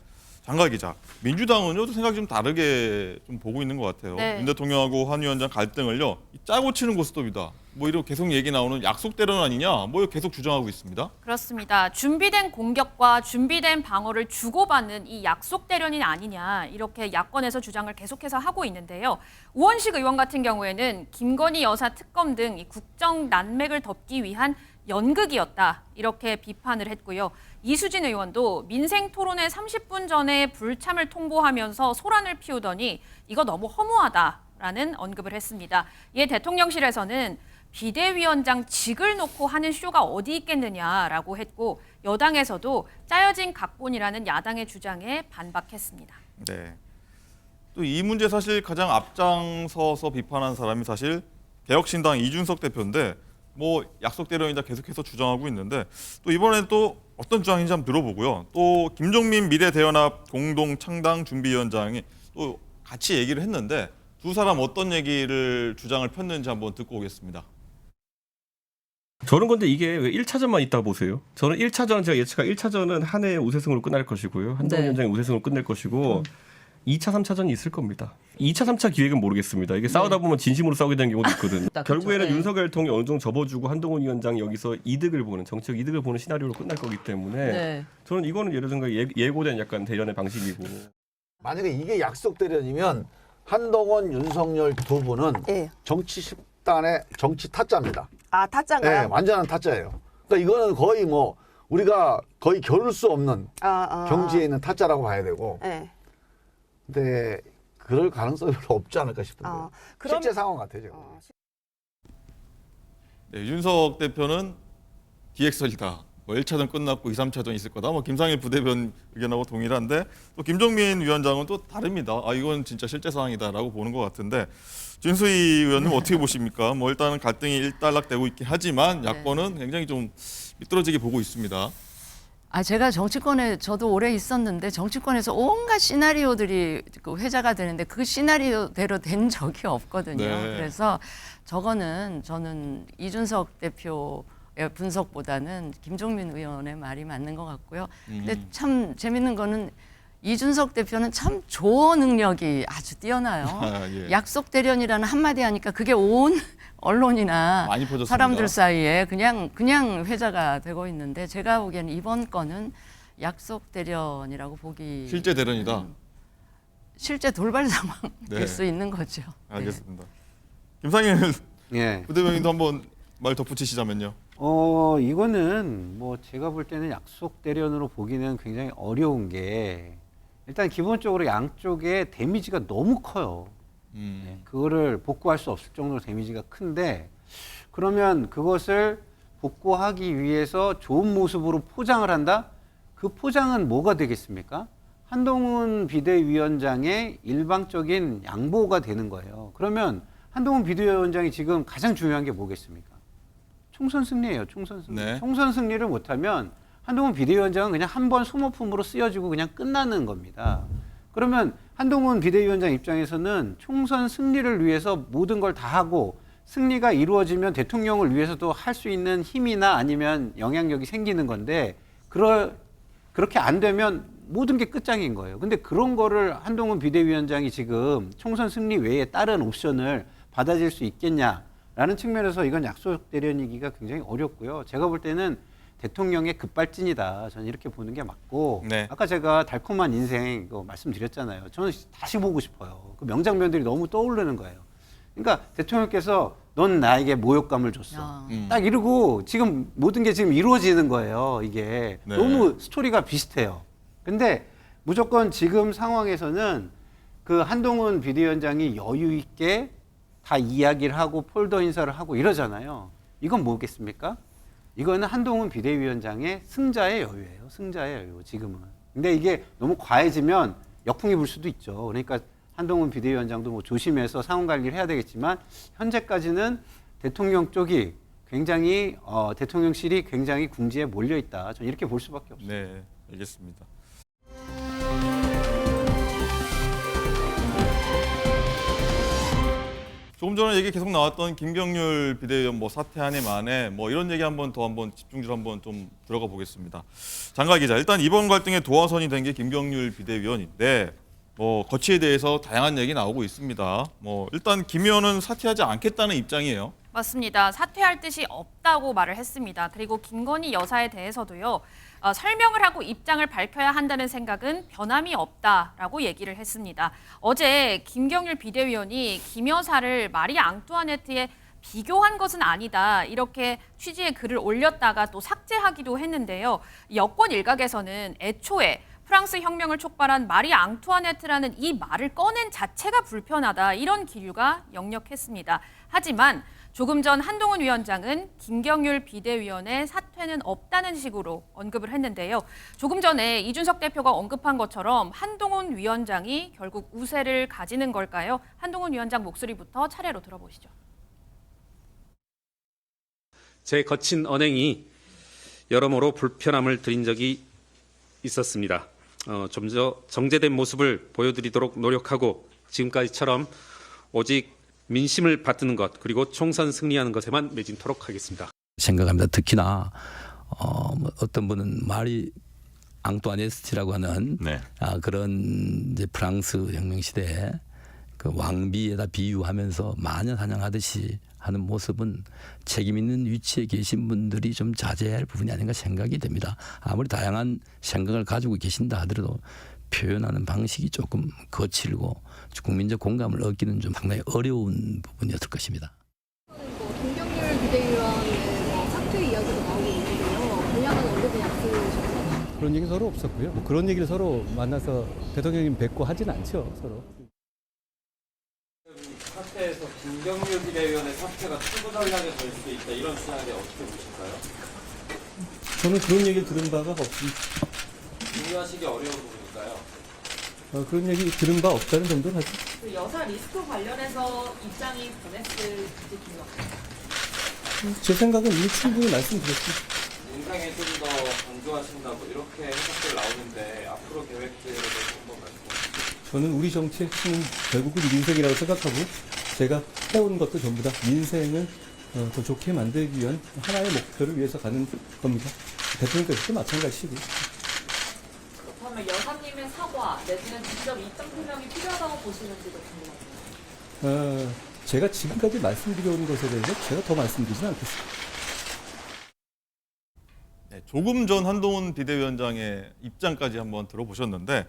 장가 기자, 민주당은요 생각이 좀 다르게 좀 보고 있는 것 같아요. 네. 윤 대통령하고 한 위원장 갈등을요 짜고 치는 고스톱이다. 뭐 이런 계속 얘기 나오는 약속 대련 아니냐, 뭐 계속 주장하고 있습니다. 그렇습니다. 준비된 공격과 준비된 방어를 주고받는 이 약속 대련이 아니냐 이렇게 야권에서 주장을 계속해서 하고 있는데요. 우원식 의원 같은 경우에는 김건희 여사 특검 등 이 국정 난맥을 덮기 위한 연극이었다 이렇게 비판을 했고요. 이수진 의원도 민생 토론회 30분 전에 불참을 통보하면서 소란을 피우더니 이거 너무 허무하다라는 언급을 했습니다. 이에 대통령실에서는 비대위원장직을 놓고 하는 쇼가 어디 있겠느냐라고 했고 여당에서도 짜여진 각본이라는 야당의 주장에 반박했습니다. 네. 또 이 문제 사실 가장 앞장서서 비판한 사람이 사실 개혁신당 이준석 대표인데 뭐 약속 대련이다 계속해서 주장하고 있는데 또 이번엔 또 어떤 주장인지 한번 들어보고요. 또 김종민 미래대연합 공동창당 준비위원장이 또 같이 얘기를 했는데 두 사람 어떤 얘기를 주장을 폈는지 한번 듣고 오겠습니다. 저는 근데 이게 왜 1차전만 있다고 보세요? 저는 1차전 제가 예측한 1차전은 한해의 우세승으로 끝날 것이고요. 한동훈 네. 위원장의 우세승으로 끝날 것이고 2차, 3차전이 있을 겁니다. 2차, 3차 기획은 모르겠습니다. 이게 싸우다 보면 진심으로 싸우게 되는 경우도 있거든요. 결국에는 네. 윤석열 대통령이 어느 정도 접어주고 한동훈 위원장이 여기서 이득을 보는, 정치적 이득을 보는 시나리오로 끝날 거기 때문에 네. 저는 이거는 예를 들어 예고된 약간 대련의 방식이고. 만약에 이게 약속 대련이면 한동훈, 윤석열 두 분은 예. 정치 식단의 정치 타짜입니다. 아, 타짜인가요? 네, 완전한 타짜예요. 그러니까 이거는 거의 뭐 우리가 거의 겨룰 수 없는 경지에 있는 타짜라고 봐야 되고. 네. 근데 그럴 가능성이 별로 없지 않을까 싶은데. 실제 상황 같아요, 지금. 네, 윤석 대표는 기획설이다. 뭐 1차전 끝났고 2, 3차전 있을 거다. 뭐 김상일 부대변 의견하고 동일한데 또 김종민 위원장은 또 다릅니다. 아 이건 진짜 실제 상황이다라고 보는 것 같은데 진수희 의원님 어떻게 보십니까? 뭐 일단은 갈등이 일단락되고 있긴 하지만 야권은 굉장히 좀 미끄러지게 보고 있습니다. 제가 정치권에 저도 오래 있었는데 정치권에서 온갖 시나리오들이 그 회자가 되는데 그 시나리오대로 된 적이 없거든요. 네. 그래서 저는 이준석 대표의 분석보다는 김종민 의원의 말이 맞는 것 같고요. 근데 참 재밌는 거는 이준석 대표는 참 조어 능력이 아주 뛰어나요. 예. 약속 대련이라는 한마디 하니까 그게 온 언론이나 많이 퍼졌습니다. 사람들 사이에 그냥 회자가 되고 있는데 제가 보기에는 이번 건은 약속 대련이라고 보기 실제 대련이다. 실제 돌발 상황일 네. 수 있는 거죠. 알겠습니다. 김상일 예. 부대변인도 한번 말 덧붙이시자면요. 이거는 뭐 제가 볼 때는 약속 대련으로 보기는 굉장히 어려운 게 일단 기본적으로 양쪽의 데미지가 너무 커요. 네, 그거를 복구할 수 없을 정도로 데미지가 큰데 그러면 그것을 복구하기 위해서 좋은 모습으로 포장을 한다? 그 포장은 뭐가 되겠습니까? 한동훈 비대위원장의 일방적인 양보가 되는 거예요. 그러면 한동훈 비대위원장이 지금 가장 중요한 게 뭐겠습니까? 총선 승리예요. 총선 승리. 네. 총선 승리를 못하면 한동훈 비대위원장은 그냥 한 번 소모품으로 쓰여지고 그냥 끝나는 겁니다. 그러면 한동훈 비대위원장 입장에서는 총선 승리를 위해서 모든 걸 다 하고 승리가 이루어지면 대통령을 위해서도 할 수 있는 힘이나 아니면 영향력이 생기는 건데 그렇게 안 되면 모든 게 끝장인 거예요. 근데 그런 거를 한동훈 비대위원장이 지금 총선 승리 외에 다른 옵션을 받아들일 수 있겠냐라는 측면에서 이건 약속 대련이기가 굉장히 어렵고요. 제가 볼 때는 대통령의 급발진이다. 저는 이렇게 보는 게 맞고 네. 아까 제가 달콤한 인생 이거 말씀드렸잖아요. 저는 다시 보고 싶어요. 그 명장면들이 너무 떠오르는 거예요. 그러니까 대통령께서 넌 나에게 모욕감을 줬어. 딱 이러고 지금 모든 게 지금 이루어지는 거예요. 이게 네. 너무 스토리가 비슷해요. 근데 무조건 지금 상황에서는 그 한동훈 비대위원장이 여유 있게 다 이야기를 하고 폴더 인사를 하고 이러잖아요. 이건 뭐겠습니까? 이거는 한동훈 비대위원장의 승자의 여유예요. 승자의 여유, 지금은. 근데 이게 너무 과해지면 역풍이 불 수도 있죠. 그러니까 한동훈 비대위원장도 뭐 조심해서 상황 관리를 해야 되겠지만 현재까지는 대통령 쪽이 굉장히 대통령실이 굉장히 궁지에 몰려 있다. 저는 이렇게 볼 수밖에 없어요. 네, 알겠습니다. 조금 전에 얘기 계속 나왔던 김경률 비대위원 뭐 사퇴하네 마네 뭐 이런 얘기 한번 집중적으로 한번 좀 들어가 보겠습니다. 장가 기자, 일단 이번 갈등의 도화선이 된 게 김경률 비대위원인데 뭐 거취에 대해서 다양한 얘기 나오고 있습니다. 뭐 일단 김 의원은 사퇴하지 않겠다는 입장이에요. 맞습니다. 사퇴할 뜻이 없다고 말을 했습니다. 그리고 김건희 여사에 대해서도요. 설명을 하고 입장을 밝혀야 한다는 생각은 변함이 없다라고 얘기를 했습니다. 어제 김경률 비대위원이 김 여사를 마리 앙뚜아네트에 비교한 것은 아니다. 이렇게 취지의 글을 올렸다가 또 삭제하기도 했는데요. 여권 일각에서는 애초에 프랑스 혁명을 촉발한 마리 앙투아네트라는 이 말을 꺼낸 자체가 불편하다. 이런 기류가 역력했습니다. 하지만 조금 전 한동훈 위원장은 김경률 비대위원의 사퇴는 없다는 식으로 언급을 했는데요. 조금 전에 이준석 대표가 언급한 것처럼 한동훈 위원장이 결국 우세를 가지는 걸까요? 한동훈 위원장 목소리부터 차례로 들어보시죠. 제 거친 언행이 여러모로 불편함을 드린 적이 있었습니다. 좀 더 정제된 모습을 보여드리도록 노력하고 지금까지처럼 오직 민심을 받드는 것 그리고 총선 승리하는 것에만 매진토록 하겠습니다. 생각합니다. 특히나 어떤 분은 말이 앙뚜아네스트라고 하는 네. 그런 이제 프랑스 혁명 시대에 그 왕비에다 비유하면서 마녀사냥하듯이 하는 모습은 책임 있는 위치에 계신 분들이 좀 자제해야 할 부분이 아닌가 생각이 됩니다. 아무리 다양한 생각을 가지고 계신다 하더라도 표현하는 방식이 조금 거칠고 국민적 공감을 얻기는 좀 상당히 어려운 부분이었을 것입니다. 김경률 비대위원의 사퇴 이야기도 나오고 있는데요. 분량은 언제든 약속하셨나요? 그런 얘기 서로 없었고요. 뭐 그런 얘기를 서로 만나서 대통령님 뵙고 하진 않죠, 서로. 사태에서 김경률 비대위원의 사태가 추구 전략에 될 수도 있다 이런 시각에 어떻게 보실까요? 저는 그런 얘기를 들은 바가 없습니다. 동의하시기 어려운 부분일까요? 그런 얘기 들은 바 없다는 정도는 하죠. 그 여사 리스크 관련해서 입장이 변했을지 궁금합니다. 제 생각은 이미 충분히 말씀드렸습니다. 인상에 좀 더 강조하신다 뭐 이렇게 해석들 나오는데 앞으로 계획들에 대해서 한번 말씀해주세요. 저는 우리 정치의 핵심은 결국은 민생이라고 생각하고 제가 해온 것도 전부 다 민생을 더 좋게 만들기 위한 하나의 목표를 위해서 가는 겁니다. 대통령께서도 마찬가지시고. 그렇다면 여사님의 사과 내지는 직접 입장 표명이 필요하다고 보시는지도 궁금합니다. 제가 지금까지 말씀드려온 것에 대해서 제가 더 말씀드리지는 않겠습니다. 네, 조금 전 한동훈 비대위원장의 입장까지 한번 들어보셨는데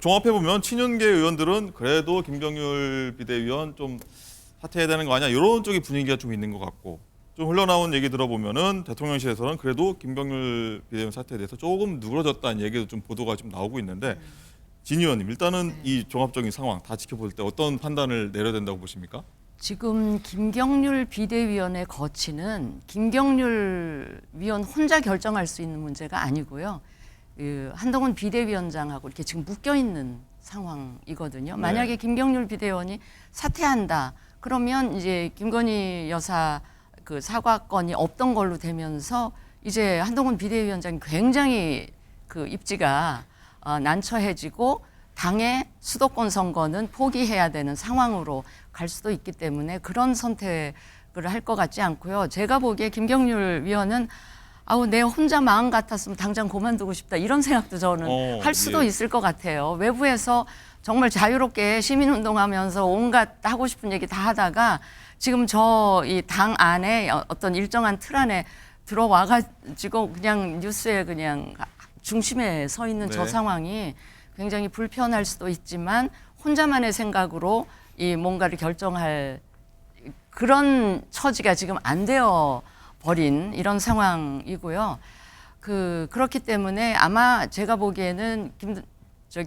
종합해보면 친윤계 의원들은 그래도 김경률 비대위원 좀 사퇴해야 되는 거 아니야 이런 쪽의 분위기가 좀 있는 것 같고 좀 흘러나온 얘기 들어보면은 대통령실에서는 그래도 김경률 비대위원 사태에 대해서 조금 누그러졌다는 얘기도 좀 보도가 좀 나오고 있는데 진 의원님 일단은 이 종합적인 상황 다 지켜볼 때 어떤 판단을 내려야 된다고 보십니까? 지금 김경률 비대위원의 거치는 김경률 위원 혼자 결정할 수 있는 문제가 아니고요. 한동훈 비대위원장하고 이렇게 지금 묶여 있는 상황이거든요. 만약에 김경률 비대위원이 사퇴한다. 그러면 이제 김건희 여사 그 사과건이 없던 걸로 되면서 이제 한동훈 비대위원장이 굉장히 그 입지가 난처해지고 당의 수도권 선거는 포기해야 되는 상황으로 갈 수도 있기 때문에 그런 선택을 할 것 같지 않고요. 제가 보기에 김경률 위원은 내 혼자 마음 같았으면 당장 그만두고 싶다 이런 생각도 저는 할 수도 있을 것 같아요. 외부에서 정말 자유롭게 시민운동하면서 온갖 하고 싶은 얘기 다 하다가 지금 저 이 당 안에 어떤 일정한 틀 안에 들어와가지고 그냥 뉴스에 그냥 중심에 서 있는 저 상황이 굉장히 불편할 수도 있지만 혼자만의 생각으로 이 뭔가를 결정할 그런 처지가 지금 안 되어 버린 이런 상황이고요. 그렇기 때문에 아마 제가 보기에는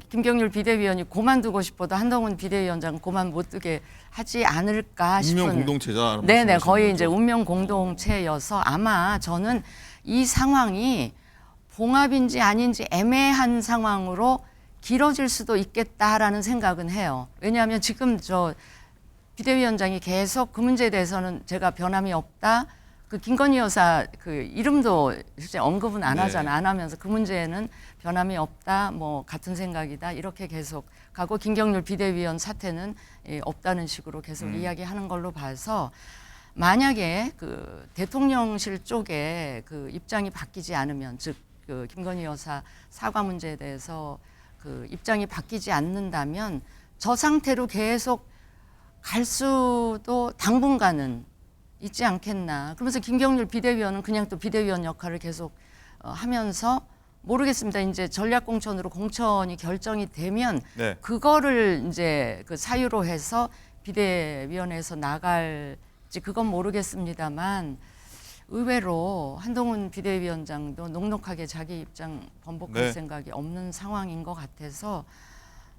김경률 비대위원이 그만두고 싶어도 한동훈 비대위원장은 그만 못 두게 하지 않을까 싶은. 운명 공동체자. 네네, 거의 이제 운명 공동체여서 아마 저는 이 상황이 봉합인지 아닌지 애매한 상황으로 길어질 수도 있겠다라는 생각은 해요. 왜냐하면 지금 저 비대위원장이 계속 그 문제에 대해서는 제가 변함이 없다. 그 김건희 여사 그 이름도 실제 언급은 안 하잖아. 안 하면서 그 문제에는 변함이 없다. 뭐 같은 생각이다. 이렇게 계속 가고 김경률 비대위원 사태는 없다는 식으로 계속 이야기하는 걸로 봐서 만약에 그 대통령실 쪽에 그 입장이 바뀌지 않으면 즉 그 김건희 여사 사과 문제에 대해서 그 입장이 바뀌지 않는다면 저 상태로 계속 갈 수도 당분간은 있지 않겠나. 그러면서 김경률 비대위원은 그냥 또 비대위원 역할을 계속 하면서 모르겠습니다. 이제 전략공천으로 공천이 결정이 되면 그거를 이제 그 사유로 해서 비대위원회에서 나갈지 그건 모르겠습니다만 의외로 한동훈 비대위원장도 넉넉하게 자기 입장 번복할 생각이 없는 상황인 것 같아서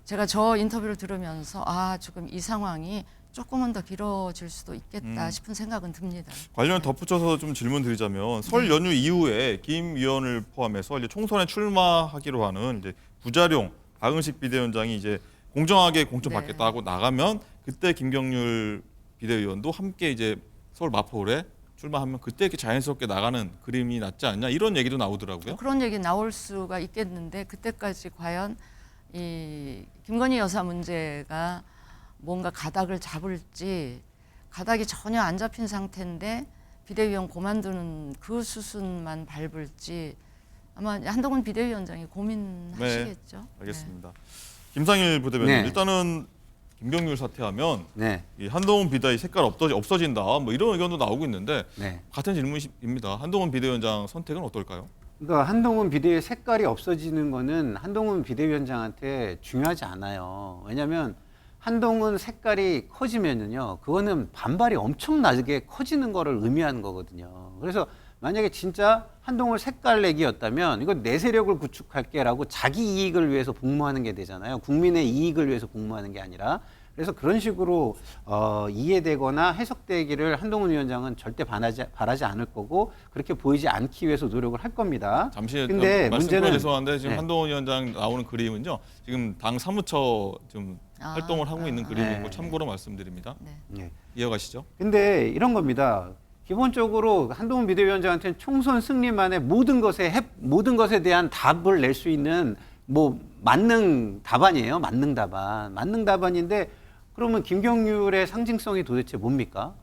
제가 저 인터뷰를 들으면서 지금 이 상황이 조금은 더 길어질 수도 있겠다 싶은 생각은 듭니다. 관련 덧붙여서 좀 질문 드리자면 설 연휴 이후에 김 위원을 포함해서 이제 총선에 출마하기로 하는 이제 부자룡 박응식 비대위원장이 이제 공정하게 공천받겠다 하고 나가면 그때 김경률 비대위원도 함께 이제 서울 마포울에 출마하면 그때 이렇게 자연스럽게 나가는 그림이 낫지 않냐 이런 얘기도 나오더라고요. 그런 얘기 나올 수가 있겠는데 그때까지 과연 이 김건희 여사 문제가 뭔가 가닥을 잡을지 가닥이 전혀 안 잡힌 상태인데 비대위원 그만두는 그 수순만 밟을지 아마 한동훈 비대위원장이 고민하시겠죠. 네, 알겠습니다. 김상일 부대변인, 네. 일단은 김경률 사퇴하면 네. 이 한동훈 비대위 색깔 없어진다, 뭐 이런 의견도 나오고 있는데 네. 같은 질문입니다. 한동훈 비대위원장 선택은 어떨까요? 그러니까 한동훈 비대위 색깔이 없어지는 거는 한동훈 비대위원장한테 중요하지 않아요. 왜냐하면 한동훈 색깔이 커지면은요, 그거는 반발이 엄청나게 커지는 거를 의미하는 거거든요. 그래서 만약에 진짜 한동훈 색깔 내기였다면 이거 내 세력을 구축할게라고 자기 이익을 위해서 복무하는 게 되잖아요. 국민의 이익을 위해서 복무하는 게 아니라. 그래서 그런 식으로 이해되거나 해석되기를 한동훈 위원장은 절대 바라지 않을 거고 그렇게 보이지 않기 위해서 노력을 할 겁니다. 잠시 근데 문제는 죄송한데 지금 네. 한동훈 위원장 나오는 그림은요, 지금 당 사무처 좀 활동을 하고 있는 그림이고 네. 참고로 말씀드립니다. 네. 이어가시죠. 근데 이런 겁니다. 기본적으로 한동훈 비대위원장한테는 총선 승리만의 모든 것에 대한 답을 낼 수 있는 뭐 만능 답안이에요. 만능 답안인데 그러면 김경률의 상징성이 도대체 뭡니까?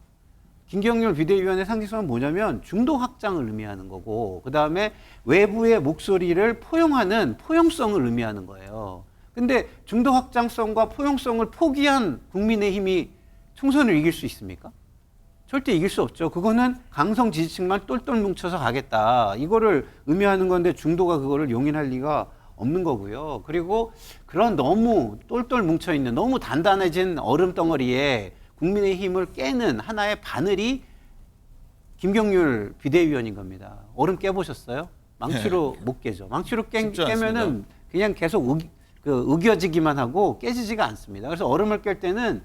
김경률 비대위원의 상징성은 뭐냐면 중도 확장을 의미하는 거고 그다음에 외부의 목소리를 포용하는 포용성을 의미하는 거예요. 근데 중도 확장성과 포용성을 포기한 국민의힘이 총선을 이길 수 있습니까? 절대 이길 수 없죠. 그거는 강성 지지층만 똘똘 뭉쳐서 가겠다. 이거를 의미하는 건데 중도가 그거를 용인할 리가 없는 거고요. 그리고 그런 너무 똘똘 뭉쳐있는 너무 단단해진 얼음 덩어리에 국민의힘을 깨는 하나의 바늘이 김경률 비대위원인 겁니다. 얼음 깨보셨어요? 망치로 못 깨죠. 망치로 깨면은 그냥 계속 으겨지기만 하고 깨지지가 않습니다. 그래서 얼음을 깰 때는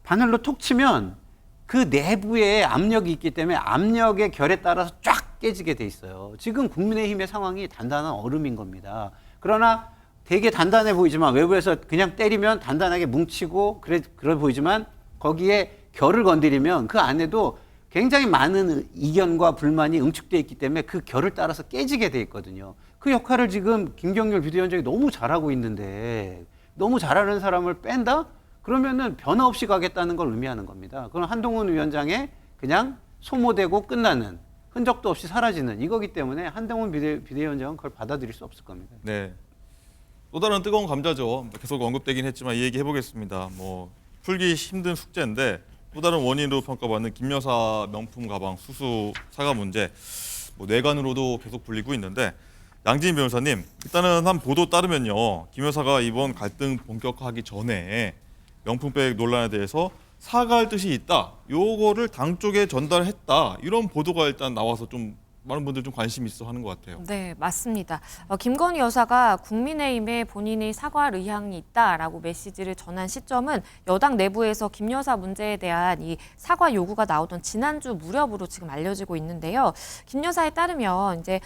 바늘로 톡 치면 그 내부에 압력이 있기 때문에 압력의 결에 따라서 쫙 깨지게 돼 있어요. 지금 국민의힘의 상황이 단단한 얼음인 겁니다. 그러나 되게 단단해 보이지만 외부에서 그냥 때리면 단단하게 뭉치고 그래 보이지만 거기에 결을 건드리면 그 안에도 굉장히 많은 이견과 불만이 응축되어 있기 때문에 그 결을 따라서 깨지게 돼 있거든요. 그 역할을 지금 김경률 비대위원장이 너무 잘하고 있는데 너무 잘하는 사람을 뺀다? 그러면은 변화 없이 가겠다는 걸 의미하는 겁니다. 그럼 한동훈 위원장의 그냥 소모되고 끝나는 흔적도 없이 사라지는 이거기 때문에 한동훈 비대위원장은 그걸 받아들일 수 없을 겁니다. 네. 또 다른 뜨거운 감자죠. 계속 언급되긴 했지만 이 얘기 해보겠습니다. 뭐 풀기 힘든 숙제인데 또 다른 원인으로 평가받는 김 여사 명품 가방 수수 사과 문제, 뭐 뇌관으로도 계속 불리고 있는데 양지인 변호사님, 일단은 한 보도 따르면요, 김 여사가 이번 갈등 본격화하기 전에 명품백 논란에 대해서 사과할 뜻이 있다, 요거를 당 쪽에 전달했다, 이런 보도가 일단 나와서 좀 많은 분들 좀 관심 있어 하는 것 같아요. 네, 맞습니다. 김건희 여사가 국민의힘에 본인이 사과할 의향이 있다라고 메시지를 전한 시점은 여당 내부에서 김 여사 문제에 대한 이 사과 요구가 나오던 지난주 무렵으로 지금 알려지고 있는데요. 김 여사에 따르면 이제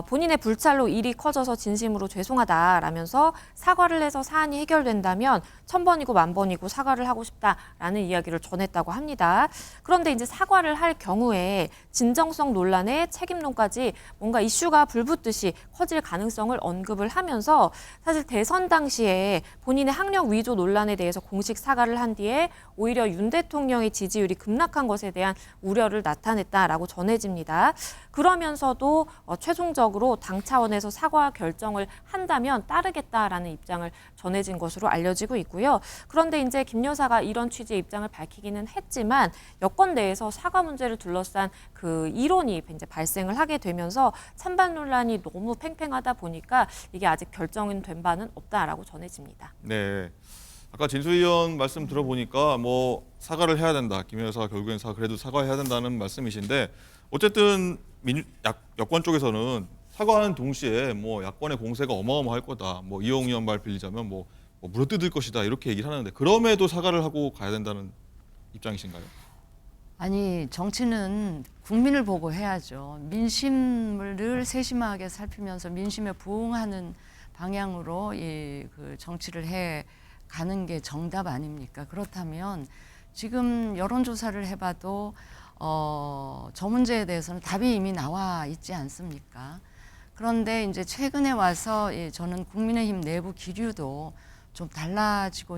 본인의 불찰로 일이 커져서 진심으로 죄송하다라면서 사과를 해서 사안이 해결된다면 1000번이고 1000번이고 사과를 하고 싶다라는 이야기를 전했다고 합니다. 그런데 이제 사과를 할 경우에 진정성 논란에 책임론까지 뭔가 이슈가 불붙듯이 커질 가능성을 언급을 하면서 사실 대선 당시에 본인의 학력 위조 논란에 대해서 공식 사과를 한 뒤에 오히려 윤 대통령의 지지율이 급락한 것에 대한 우려를 나타냈다라고 전해집니다. 그러면서도 최종적으로 당 차원에서 사과 결정을 한다면 따르겠다라는 입장을 전해진 것으로 알려지고 있고요. 그런데 이제 김 여사가 이런 취지의 입장을 밝히기는 했지만 여권 내에서 사과 문제를 둘러싼 그 이론이 이제 발생을 하게 되면서 찬반 논란이 너무 팽팽하다 보니까 이게 아직 결정은 된 바는 없다라고 전해집니다. 네. 아까 진수위원 말씀 들어보니까 뭐 사과를 해야 된다, 김 여사가 결국엔 그래도 사과해야 된다는 말씀이신데 어쨌든 여권 쪽에서는 사과하는 동시에 뭐 야권의 공세가 어마어마할 거다, 뭐 이용 의원 말 빌리자면 뭐 물어뜯을 것이다, 이렇게 얘기를 하는데 그럼에도 사과를 하고 가야 된다는 입장이신가요? 아니, 정치는 국민을 보고 해야죠. 민심을 늘 세심하게 살피면서 민심에 부응하는 방향으로 그 정치를 해 가는 게 정답 아닙니까? 그렇다면 지금 여론조사를 해봐도 저 문제에 대해서는 답이 이미 나와 있지 않습니까? 그런데 이제 최근에 와서 저는 국민의힘 내부 기류도 좀 달라지고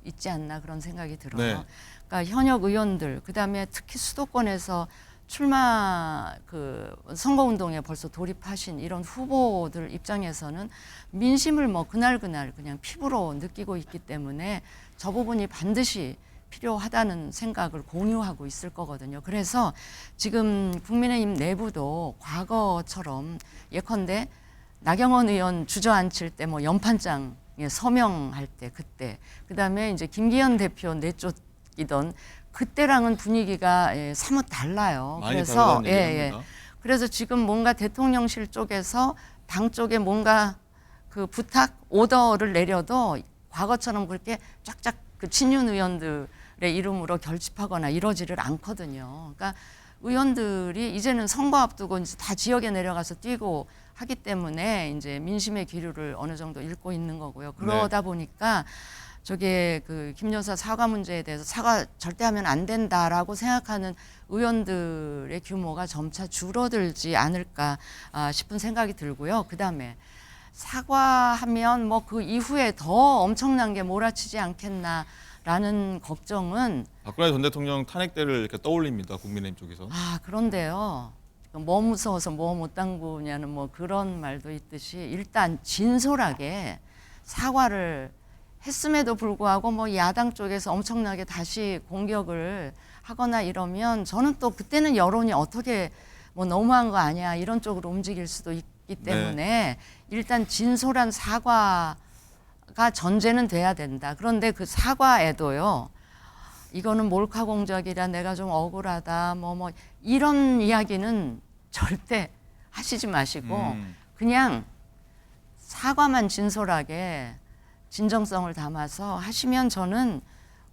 있지 않나 그런 생각이 들어요. 네. 그러니까 현역 의원들, 그다음에 특히 수도권에서 출마 그 선거운동에 벌써 돌입하신 이런 후보들 입장에서는 민심을 뭐 그날 그냥 피부로 느끼고 있기 때문에 저 부분이 반드시 필요하다는 생각을 공유하고 있을 거거든요. 그래서 지금 국민의힘 내부도 과거처럼 예컨대 나경원 의원 주저앉힐 때 뭐 연판장에 서명할 때 그때 그다음에 이제 김기현 대표 내쫓이던 그때랑은 분위기가 사뭇 달라요. 그래서 그래서 지금 뭔가 대통령실 쪽에서 당 쪽에 뭔가 그 부탁 오더를 내려도 과거처럼 그렇게 쫙쫙 그 친윤 의원들의 이름으로 결집하거나 이러지를 않거든요. 그러니까 의원들이 이제는 선거 앞두고 이제 다 지역에 내려가서 뛰고 하기 때문에 이제 민심의 기류를 어느 정도 읽고 있는 거고요. 그러다 보니까 저게 그 김 여사 사과 문제에 대해서 사과 절대 하면 안 된다라고 생각하는 의원들의 규모가 점차 줄어들지 않을까 싶은 생각이 들고요. 그다음에 사과하면 뭐 그 이후에 더 엄청난 게 몰아치지 않겠나라는 걱정은 박근혜 전 대통령 탄핵 때를 이렇게 떠올립니다. 국민의힘 쪽에서. 그런데요. 뭐 무서워서 뭐 못 당구냐는 뭐 그런 말도 있듯이 일단 진솔하게 사과를 했음에도 불구하고 뭐 야당 쪽에서 엄청나게 다시 공격을 하거나 이러면 저는 또 그때는 여론이 어떻게 뭐 너무한 거 아니야 이런 쪽으로 움직일 수도 있기 때문에 일단 진솔한 사과가 전제는 돼야 된다. 그런데 그 사과에도요. 이거는 몰카 공작이라 내가 좀 억울하다 뭐 이런 이야기는 절대 하시지 마시고 그냥 사과만 진솔하게 진정성을 담아서 하시면 저는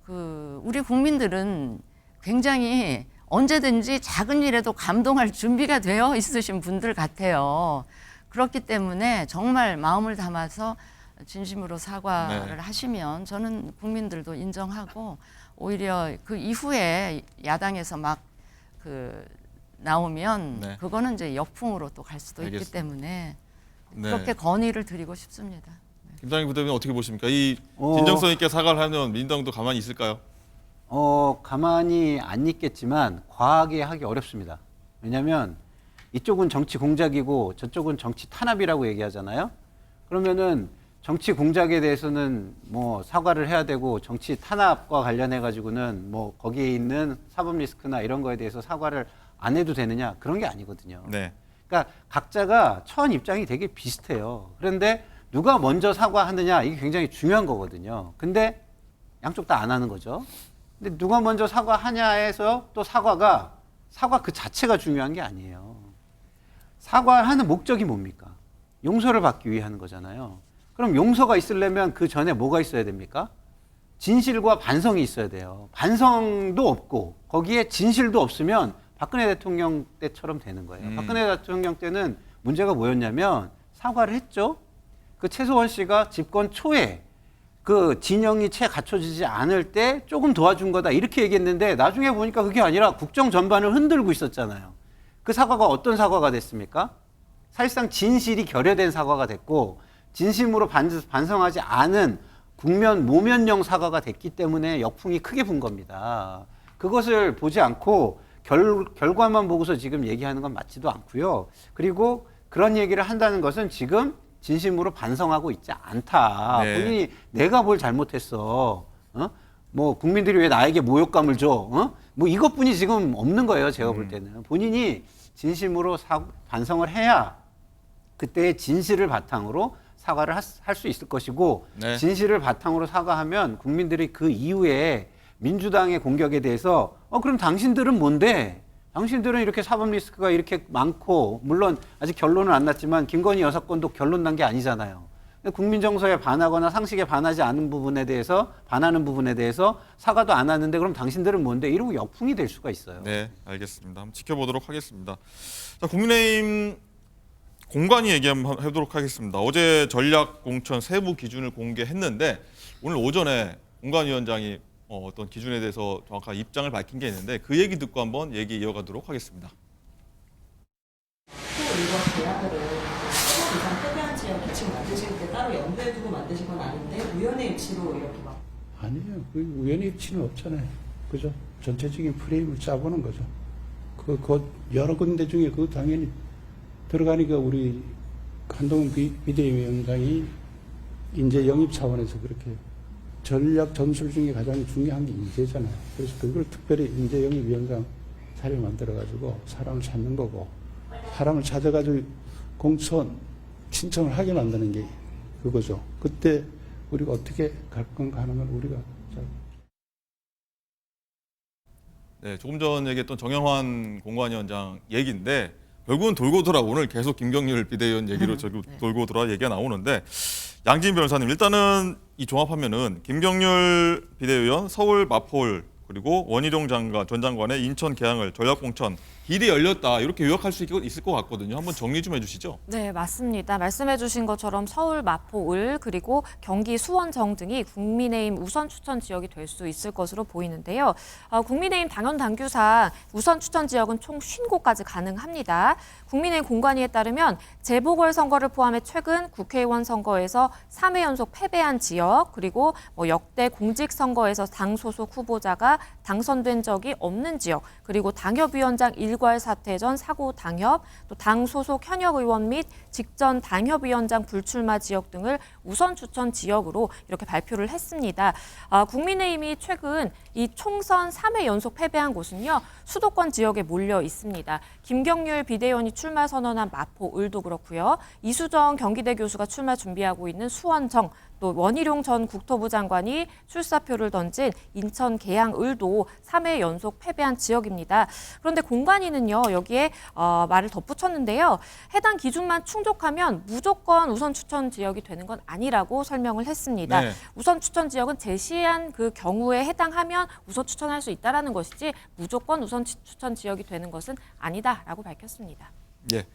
그 우리 국민들은 굉장히 언제든지 작은 일에도 감동할 준비가 되어 있으신 분들 같아요. 그렇기 때문에 정말 마음을 담아서 진심으로 사과를 하시면 저는 국민들도 인정하고 오히려 그 이후에 야당에서 막 그 나오면 그거는 이제 역풍으로 또 갈 수도 있기 때문에 그렇게 건의를 드리고 싶습니다. 김상희 부대변인 어떻게 보십니까? 이 진정성 있게 사과를 하면 민주당도 가만히 있을까요? 가만히 안 있겠지만 과하게 하기 어렵습니다. 왜냐하면 이쪽은 정치 공작이고 저쪽은 정치 탄압이라고 얘기하잖아요. 그러면은 정치 공작에 대해서는 뭐 사과를 해야 되고 정치 탄압과 관련해 가지고는 뭐 거기에 있는 사법 리스크나 이런 거에 대해서 사과를 안 해도 되느냐 그런 게 아니거든요. 그러니까 각자가 처한 입장이 되게 비슷해요. 그런데 누가 먼저 사과하느냐 이게 굉장히 중요한 거거든요. 근데 양쪽 다 안 하는 거죠. 근데 누가 먼저 사과하냐에서 또 사과 그 자체가 중요한 게 아니에요. 사과하는 목적이 뭡니까? 용서를 받기 위한 거잖아요. 그럼 용서가 있으려면 그 전에 뭐가 있어야 됩니까? 진실과 반성이 있어야 돼요. 반성도 없고 거기에 진실도 없으면 박근혜 대통령 때처럼 되는 거예요. 박근혜 대통령 때는 문제가 뭐였냐면 사과를 했죠. 그 최소원 씨가 집권 초에 그 진영이 채 갖춰지지 않을 때 조금 도와준 거다 이렇게 얘기했는데 나중에 보니까 그게 아니라 국정 전반을 흔들고 있었잖아요. 그 사과가 어떤 사과가 됐습니까? 사실상 진실이 결여된 사과가 됐고 진심으로 반성하지 않은 국면 모면형 사과가 됐기 때문에 역풍이 크게 분 겁니다. 그것을 보지 않고 결과만 보고서 지금 얘기하는 건 맞지도 않고요. 그리고 그런 얘기를 한다는 것은 지금 진심으로 반성하고 있지 않다. 본인이 내가 뭘 잘못했어. 뭐 국민들이 왜 나에게 모욕감을 줘. 뭐 이것뿐이 지금 없는 거예요. 제가 볼 때는. 본인이 진심으로 반성을 해야 그때의 진실을 바탕으로 사과를 할 수 있을 것이고 진실을 바탕으로 사과하면 국민들이 그 이후에 민주당의 공격에 대해서 그럼 당신들은 뭔데? 당신들은 이렇게 사법 리스크가 이렇게 많고 물론 아직 결론은 안 났지만 김건희 여사 건도 결론 난 게 아니잖아요. 국민 정서에 반하거나 상식에 반하지 않는 부분에 대해서 반하는 부분에 대해서 사과도 안 하는데 그럼 당신들은 뭔데? 이러고 역풍이 될 수가 있어요. 네, 알겠습니다. 한번 지켜보도록 하겠습니다. 자, 국민의힘 공관위 얘기 한번 해보도록 하겠습니다. 어제 전략 공천 세부 기준을 공개했는데 오늘 오전에 공관위원장이 어떤 기준에 대해서 정확한 입장을 밝힌 게 있는데 그 얘기 듣고 한번 얘기 이어가도록 하겠습니다. 이번 계약들을 10억 이상 패배한 지역에 지금 만드실 때 따로 염두에 두고 만드신 건 아닌데 우연의 일치로 이렇게 막 아니에요. 그 우연의 일치는 없잖아요. 그죠? 전체적인 프레임을 짜보는 거죠. 그 여러 군데 중에 그 당연히 들어가니까 우리 한동훈 비대위원장이 인재 영입 차원에서 그렇게 전략 전술 중에 가장 중요한 게 인재잖아요. 그래서 그걸 특별히 인재 영입위원장 자리를 만들어가지고 사람을 찾는 거고, 사람을 찾아가지고 공천 신청을 하게 만드는 게 그거죠. 그때 우리가 어떻게 갈 건가 하는 걸 우리가 네, 조금 전 얘기했던 정영환 공관위원장 얘기인데 결국은 돌고 돌아 오늘 계속 김경률 비대위원 얘기로 돌고 돌아 얘기가 나오는데, 양진 변호사님, 일단은 이 종합하면은 김경률 비대위원 서울 마포울 그리고 원희룡 전 장관의 인천 개항을 전략공천 길이 열렸다, 이렇게 요약할 수 있을 것 같거든요. 한번 정리 좀 해주시죠. 네, 맞습니다. 말씀해 주신 것처럼 서울 마포,을 그리고 경기 수원정 등이 국민의힘 우선 추천 지역이 될 수 있을 것으로 보이는데요. 국민의힘 당원 당규상 우선 추천 지역은 총 50곳까지 가능합니다. 국민의힘 공관위에 따르면 재보궐선거를 포함해 최근 국회의원 선거에서 3회 연속 패배한 지역, 그리고 역대 공직선거에서 당 소속 후보자가 당선된 적이 없는 지역, 그리고 당협위원장 일괄 사퇴 전 사고 당협, 또 당 소속 현역 의원 및 직전 당협위원장 불출마 지역 등을 우선 추천 지역으로 이렇게 발표를 했습니다. 국민의힘이 최근 이 총선 3회 연속 패배한 곳은요, 수도권 지역에 몰려 있습니다. 김경률 비대위원이 출마 선언한 마포, 을도 그렇고요. 이수정 경기대 교수가 출마 준비하고 있는 수원정, 또 원희룡 전 국토부 장관이 출사표를 던진 인천 계양, 을도 3회 연속 패배한 지역입니다. 그런데 공관위는요, 여기에 말을 덧붙였는데요. 해당 기준만 충족하면 무조건 우선 추천 지역이 되는 건 아니라고 설명을 했습니다. 네. 우선 추천 지역은 제시한 그 경우에 해당하면 우선 추천할 수 있다는 것이지 무조건 우선 추천 지역이 되는 것은 아니다라고 밝혔습니다. 예.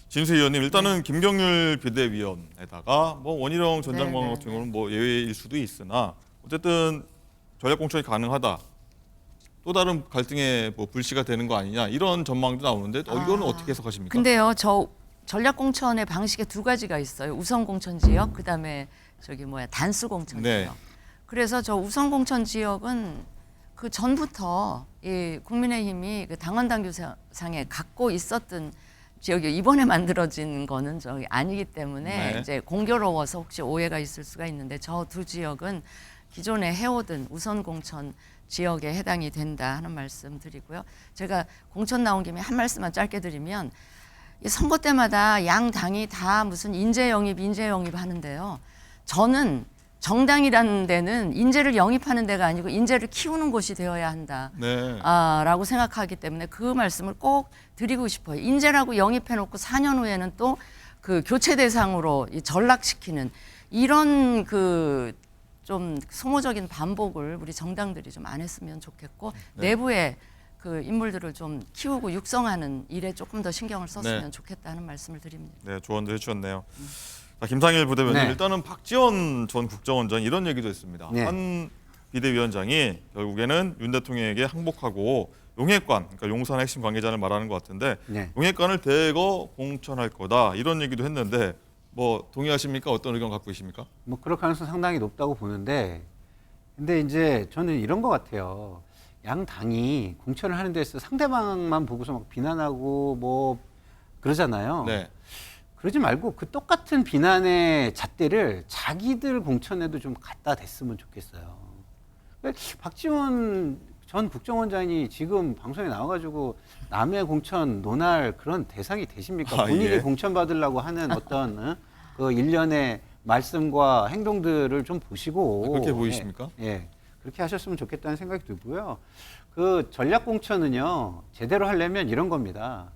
진수 의원님, 일단은 김경률 비대위원에다가 원희룡 전 장관 같은 경우는 예외일 수도 있으나 어쨌든 전략공천이 가능하다. 또 다른 갈등의 불씨가 되는 거 아니냐, 이런 전망도 나오는데 이거는 어떻게 해석하십니까? 근데요, 저 전략공천의 방식에 두 가지가 있어요. 우선공천 지역, 그다음에 단수공천 네. 지역. 그래서 저 우선공천 지역은 그 전부터 이 국민의힘이 그 당원 당규상에 갖고 있었던 지역이 이번에 만들어진 거는 저기 아니기 때문에 네. 이제 공교로워서 혹시 오해가 있을 수가 있는데, 저 두 지역은 기존에 해오던 우선 공천 지역에 해당이 된다 하는 말씀 드리고요. 제가 공천 나온 김에 한 말씀만 짧게 드리면, 이 선거 때마다 양 당이 다 무슨 인재 영입 하는데요. 저는 정당이라는 데는 인재를 영입하는 데가 아니고 인재를 키우는 곳이 되어야 한다. 네. 라고 생각하기 때문에 그 말씀을 꼭 드리고 싶어요. 인재라고 영입해놓고 4년 후에는 또 그 교체 대상으로 전락시키는 이런 그 좀 소모적인 반복을 우리 정당들이 좀 안 했으면 좋겠고, 네. 내부에 그 인물들을 좀 키우고 육성하는 일에 조금 더 신경을 썼으면 네. 좋겠다는 말씀을 드립니다. 네, 조언도 해주셨네요. 자, 김상일 부대변인, 네. 일단은 박지원 전 국정원장 이런 얘기도 했습니다. 네. 한 비대위원장이 결국에는 윤 대통령에게 항복하고 용해관, 그러니까 용산 핵심 관계자를 말하는 것 같은데 네. 용해관을 대거 공천할 거다, 이런 얘기도 했는데 동의하십니까? 어떤 의견 갖고 계십니까? 그럴 가능성 상당히 높다고 보는데, 근데 이제 저는 이런 것 같아요. 양 당이 공천을 하는 데서 상대방만 보고서 막 비난하고 그러잖아요. 네. 그러지 말고 그 똑같은 비난의 잣대를 자기들 공천에도 좀 갖다 댔으면 좋겠어요. 박지원 전 국정원장이 지금 방송에 나와가지고 남의 공천 논할 그런 대상이 되십니까? 본인이 예. 공천 받으려고 하는 어떤 그 일련의 말씀과 행동들을 좀 보시고 그렇게 보이십니까? 예, 그렇게 하셨으면 좋겠다는 생각이 들고요. 그 전략 공천은요, 제대로 하려면 이런 겁니다.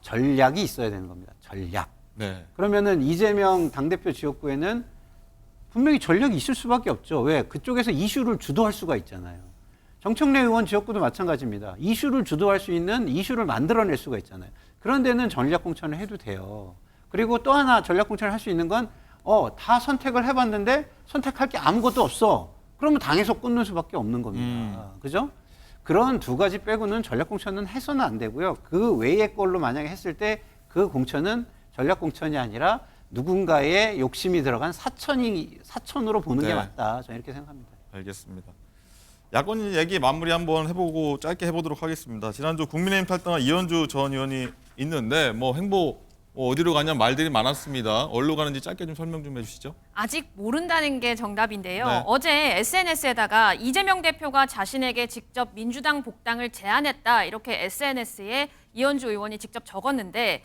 전략이 있어야 되는 겁니다. 전략. 네. 그러면은 이재명 당대표 지역구에는 분명히 전략이 있을 수밖에 없죠. 왜? 그쪽에서 이슈를 주도할 수가 있잖아요. 정청래 의원 지역구도 마찬가지입니다. 이슈를 주도할 수 있는 이슈를 만들어낼 수가 있잖아요. 그런 데는 전략 공천을 해도 돼요. 그리고 또 하나 전략 공천을 할 수 있는 건 다 선택을 해봤는데 선택할 게 아무것도 없어. 그러면 당에서 끊는 수밖에 없는 겁니다. 그죠? 그런 두 가지 빼고는 전략 공천은 해서는 안 되고요. 그 외의 걸로 만약에 했을 때 그 공천은 전략 공천이 아니라 누군가의 욕심이 들어간 사천으로 보는 네. 게 맞다. 저는 이렇게 생각합니다. 알겠습니다. 야권 얘기 마무리 한번 해보고 짧게 해보도록 하겠습니다. 지난주 국민의힘 탈당한 이현주 전 의원이 있는데 뭐 행보 어디로 가냐 말들이 많았습니다. 어디로 가는지 짧게 좀 설명 좀 해주시죠. 아직 모른다는 게 정답인데요. 네. 어제 SNS에다가 이재명 대표가 자신에게 직접 민주당 복당을 제안했다. 이렇게 SNS에 이현주 의원이 직접 적었는데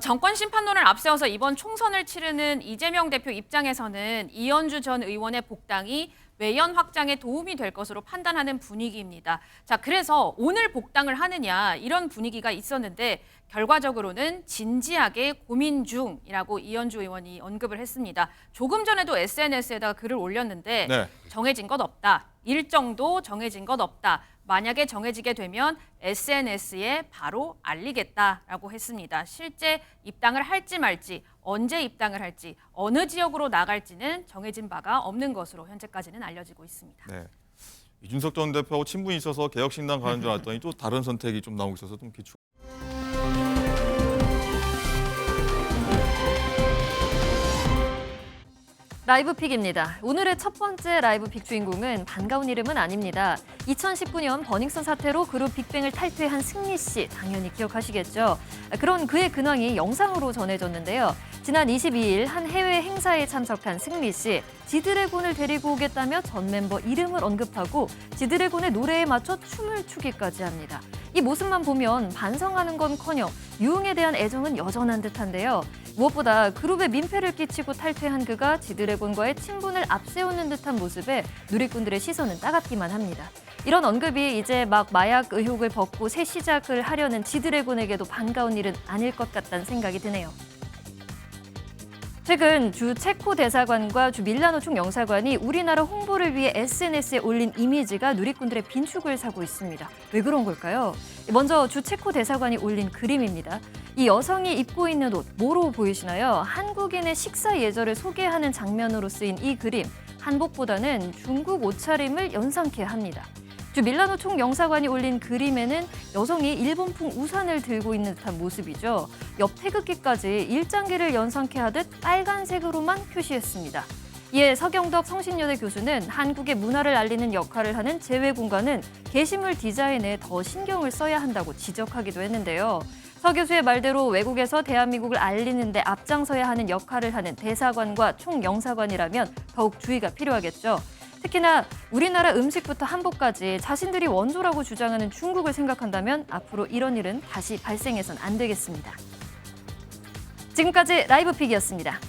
정권 심판론을 앞세워서 이번 총선을 치르는 이재명 대표 입장에서는 이현주 전 의원의 복당이 외연 확장에 도움이 될 것으로 판단하는 분위기입니다. 자, 그래서 오늘 복당을 하느냐 이런 분위기가 있었는데 결과적으로는 진지하게 고민 중이라고 이현주 의원이 언급을 했습니다. 조금 전에도 SNS에다가 글을 올렸는데 네. 정해진 것 없다. 일정도 정해진 것 없다. 만약에 정해지게 되면 SNS에 바로 알리겠다라고 했습니다. 실제 입당을 할지 말지, 언제 입당을 할지, 어느 지역으로 나갈지는 정해진 바가 없는 것으로 현재까지는 알려지고 있습니다. 네. 이준석 전 대표하고 친분이 있어서 개혁신당 가는 줄 알았더니 또 다른 선택이 좀 나오고 있어서 좀 기축. 라이브 픽입니다. 오늘의 첫 번째 라이브 픽 주인공은 반가운 이름은 아닙니다. 2019년 버닝썬 사태로 그룹 빅뱅을 탈퇴한 승리 씨, 당연히 기억하시겠죠. 그런 그의 근황이 영상으로 전해졌는데요. 지난 22일 한 해외 행사에 참석한 승리 씨, 지드래곤을 데리고 오겠다며 전 멤버 이름을 언급하고 지드래곤의 노래에 맞춰 춤을 추기까지 합니다. 이 모습만 보면 반성하는 건커녕 유흥에 대한 애정은 여전한 듯한데요. 무엇보다 그룹에 민폐를 끼치고 탈퇴한 그가 지드래곤과의 친분을 앞세우는 듯한 모습에 누리꾼들의 시선은 따갑기만 합니다. 이런 언급이 이제 막 마약 의혹을 벗고 새 시작을 하려는 지드래곤에게도 반가운 일은 아닐 것 같다는 생각이 드네요. 최근 주 체코 대사관과 주 밀라노 총영사관이 우리나라 홍보를 위해 SNS에 올린 이미지가 누리꾼들의 빈축을 사고 있습니다. 왜 그런 걸까요? 먼저 주 체코 대사관이 올린 그림입니다. 이 여성이 입고 있는 옷, 뭐로 보이시나요? 한국인의 식사 예절을 소개하는 장면으로 쓰인 이 그림, 한복보다는 중국 옷차림을 연상케 합니다. 주 밀라노 총영사관이 올린 그림에는 여성이 일본풍 우산을 들고 있는 듯한 모습이죠. 옆 태극기까지 일장기를 연상케 하듯 빨간색으로만 표시했습니다. 이에 서경덕 성신여대 교수는 한국의 문화를 알리는 역할을 하는 제외공간은 게시물 디자인에 더 신경을 써야 한다고 지적하기도 했는데요. 서 교수의 말대로 외국에서 대한민국을 알리는 데 앞장서야 하는 역할을 하는 대사관과 총영사관이라면 더욱 주의가 필요하겠죠. 특히나 우리나라 음식부터 한복까지 자신들이 원조라고 주장하는 중국을 생각한다면 앞으로 이런 일은 다시 발생해선 안 되겠습니다. 지금까지 라이브 픽이었습니다.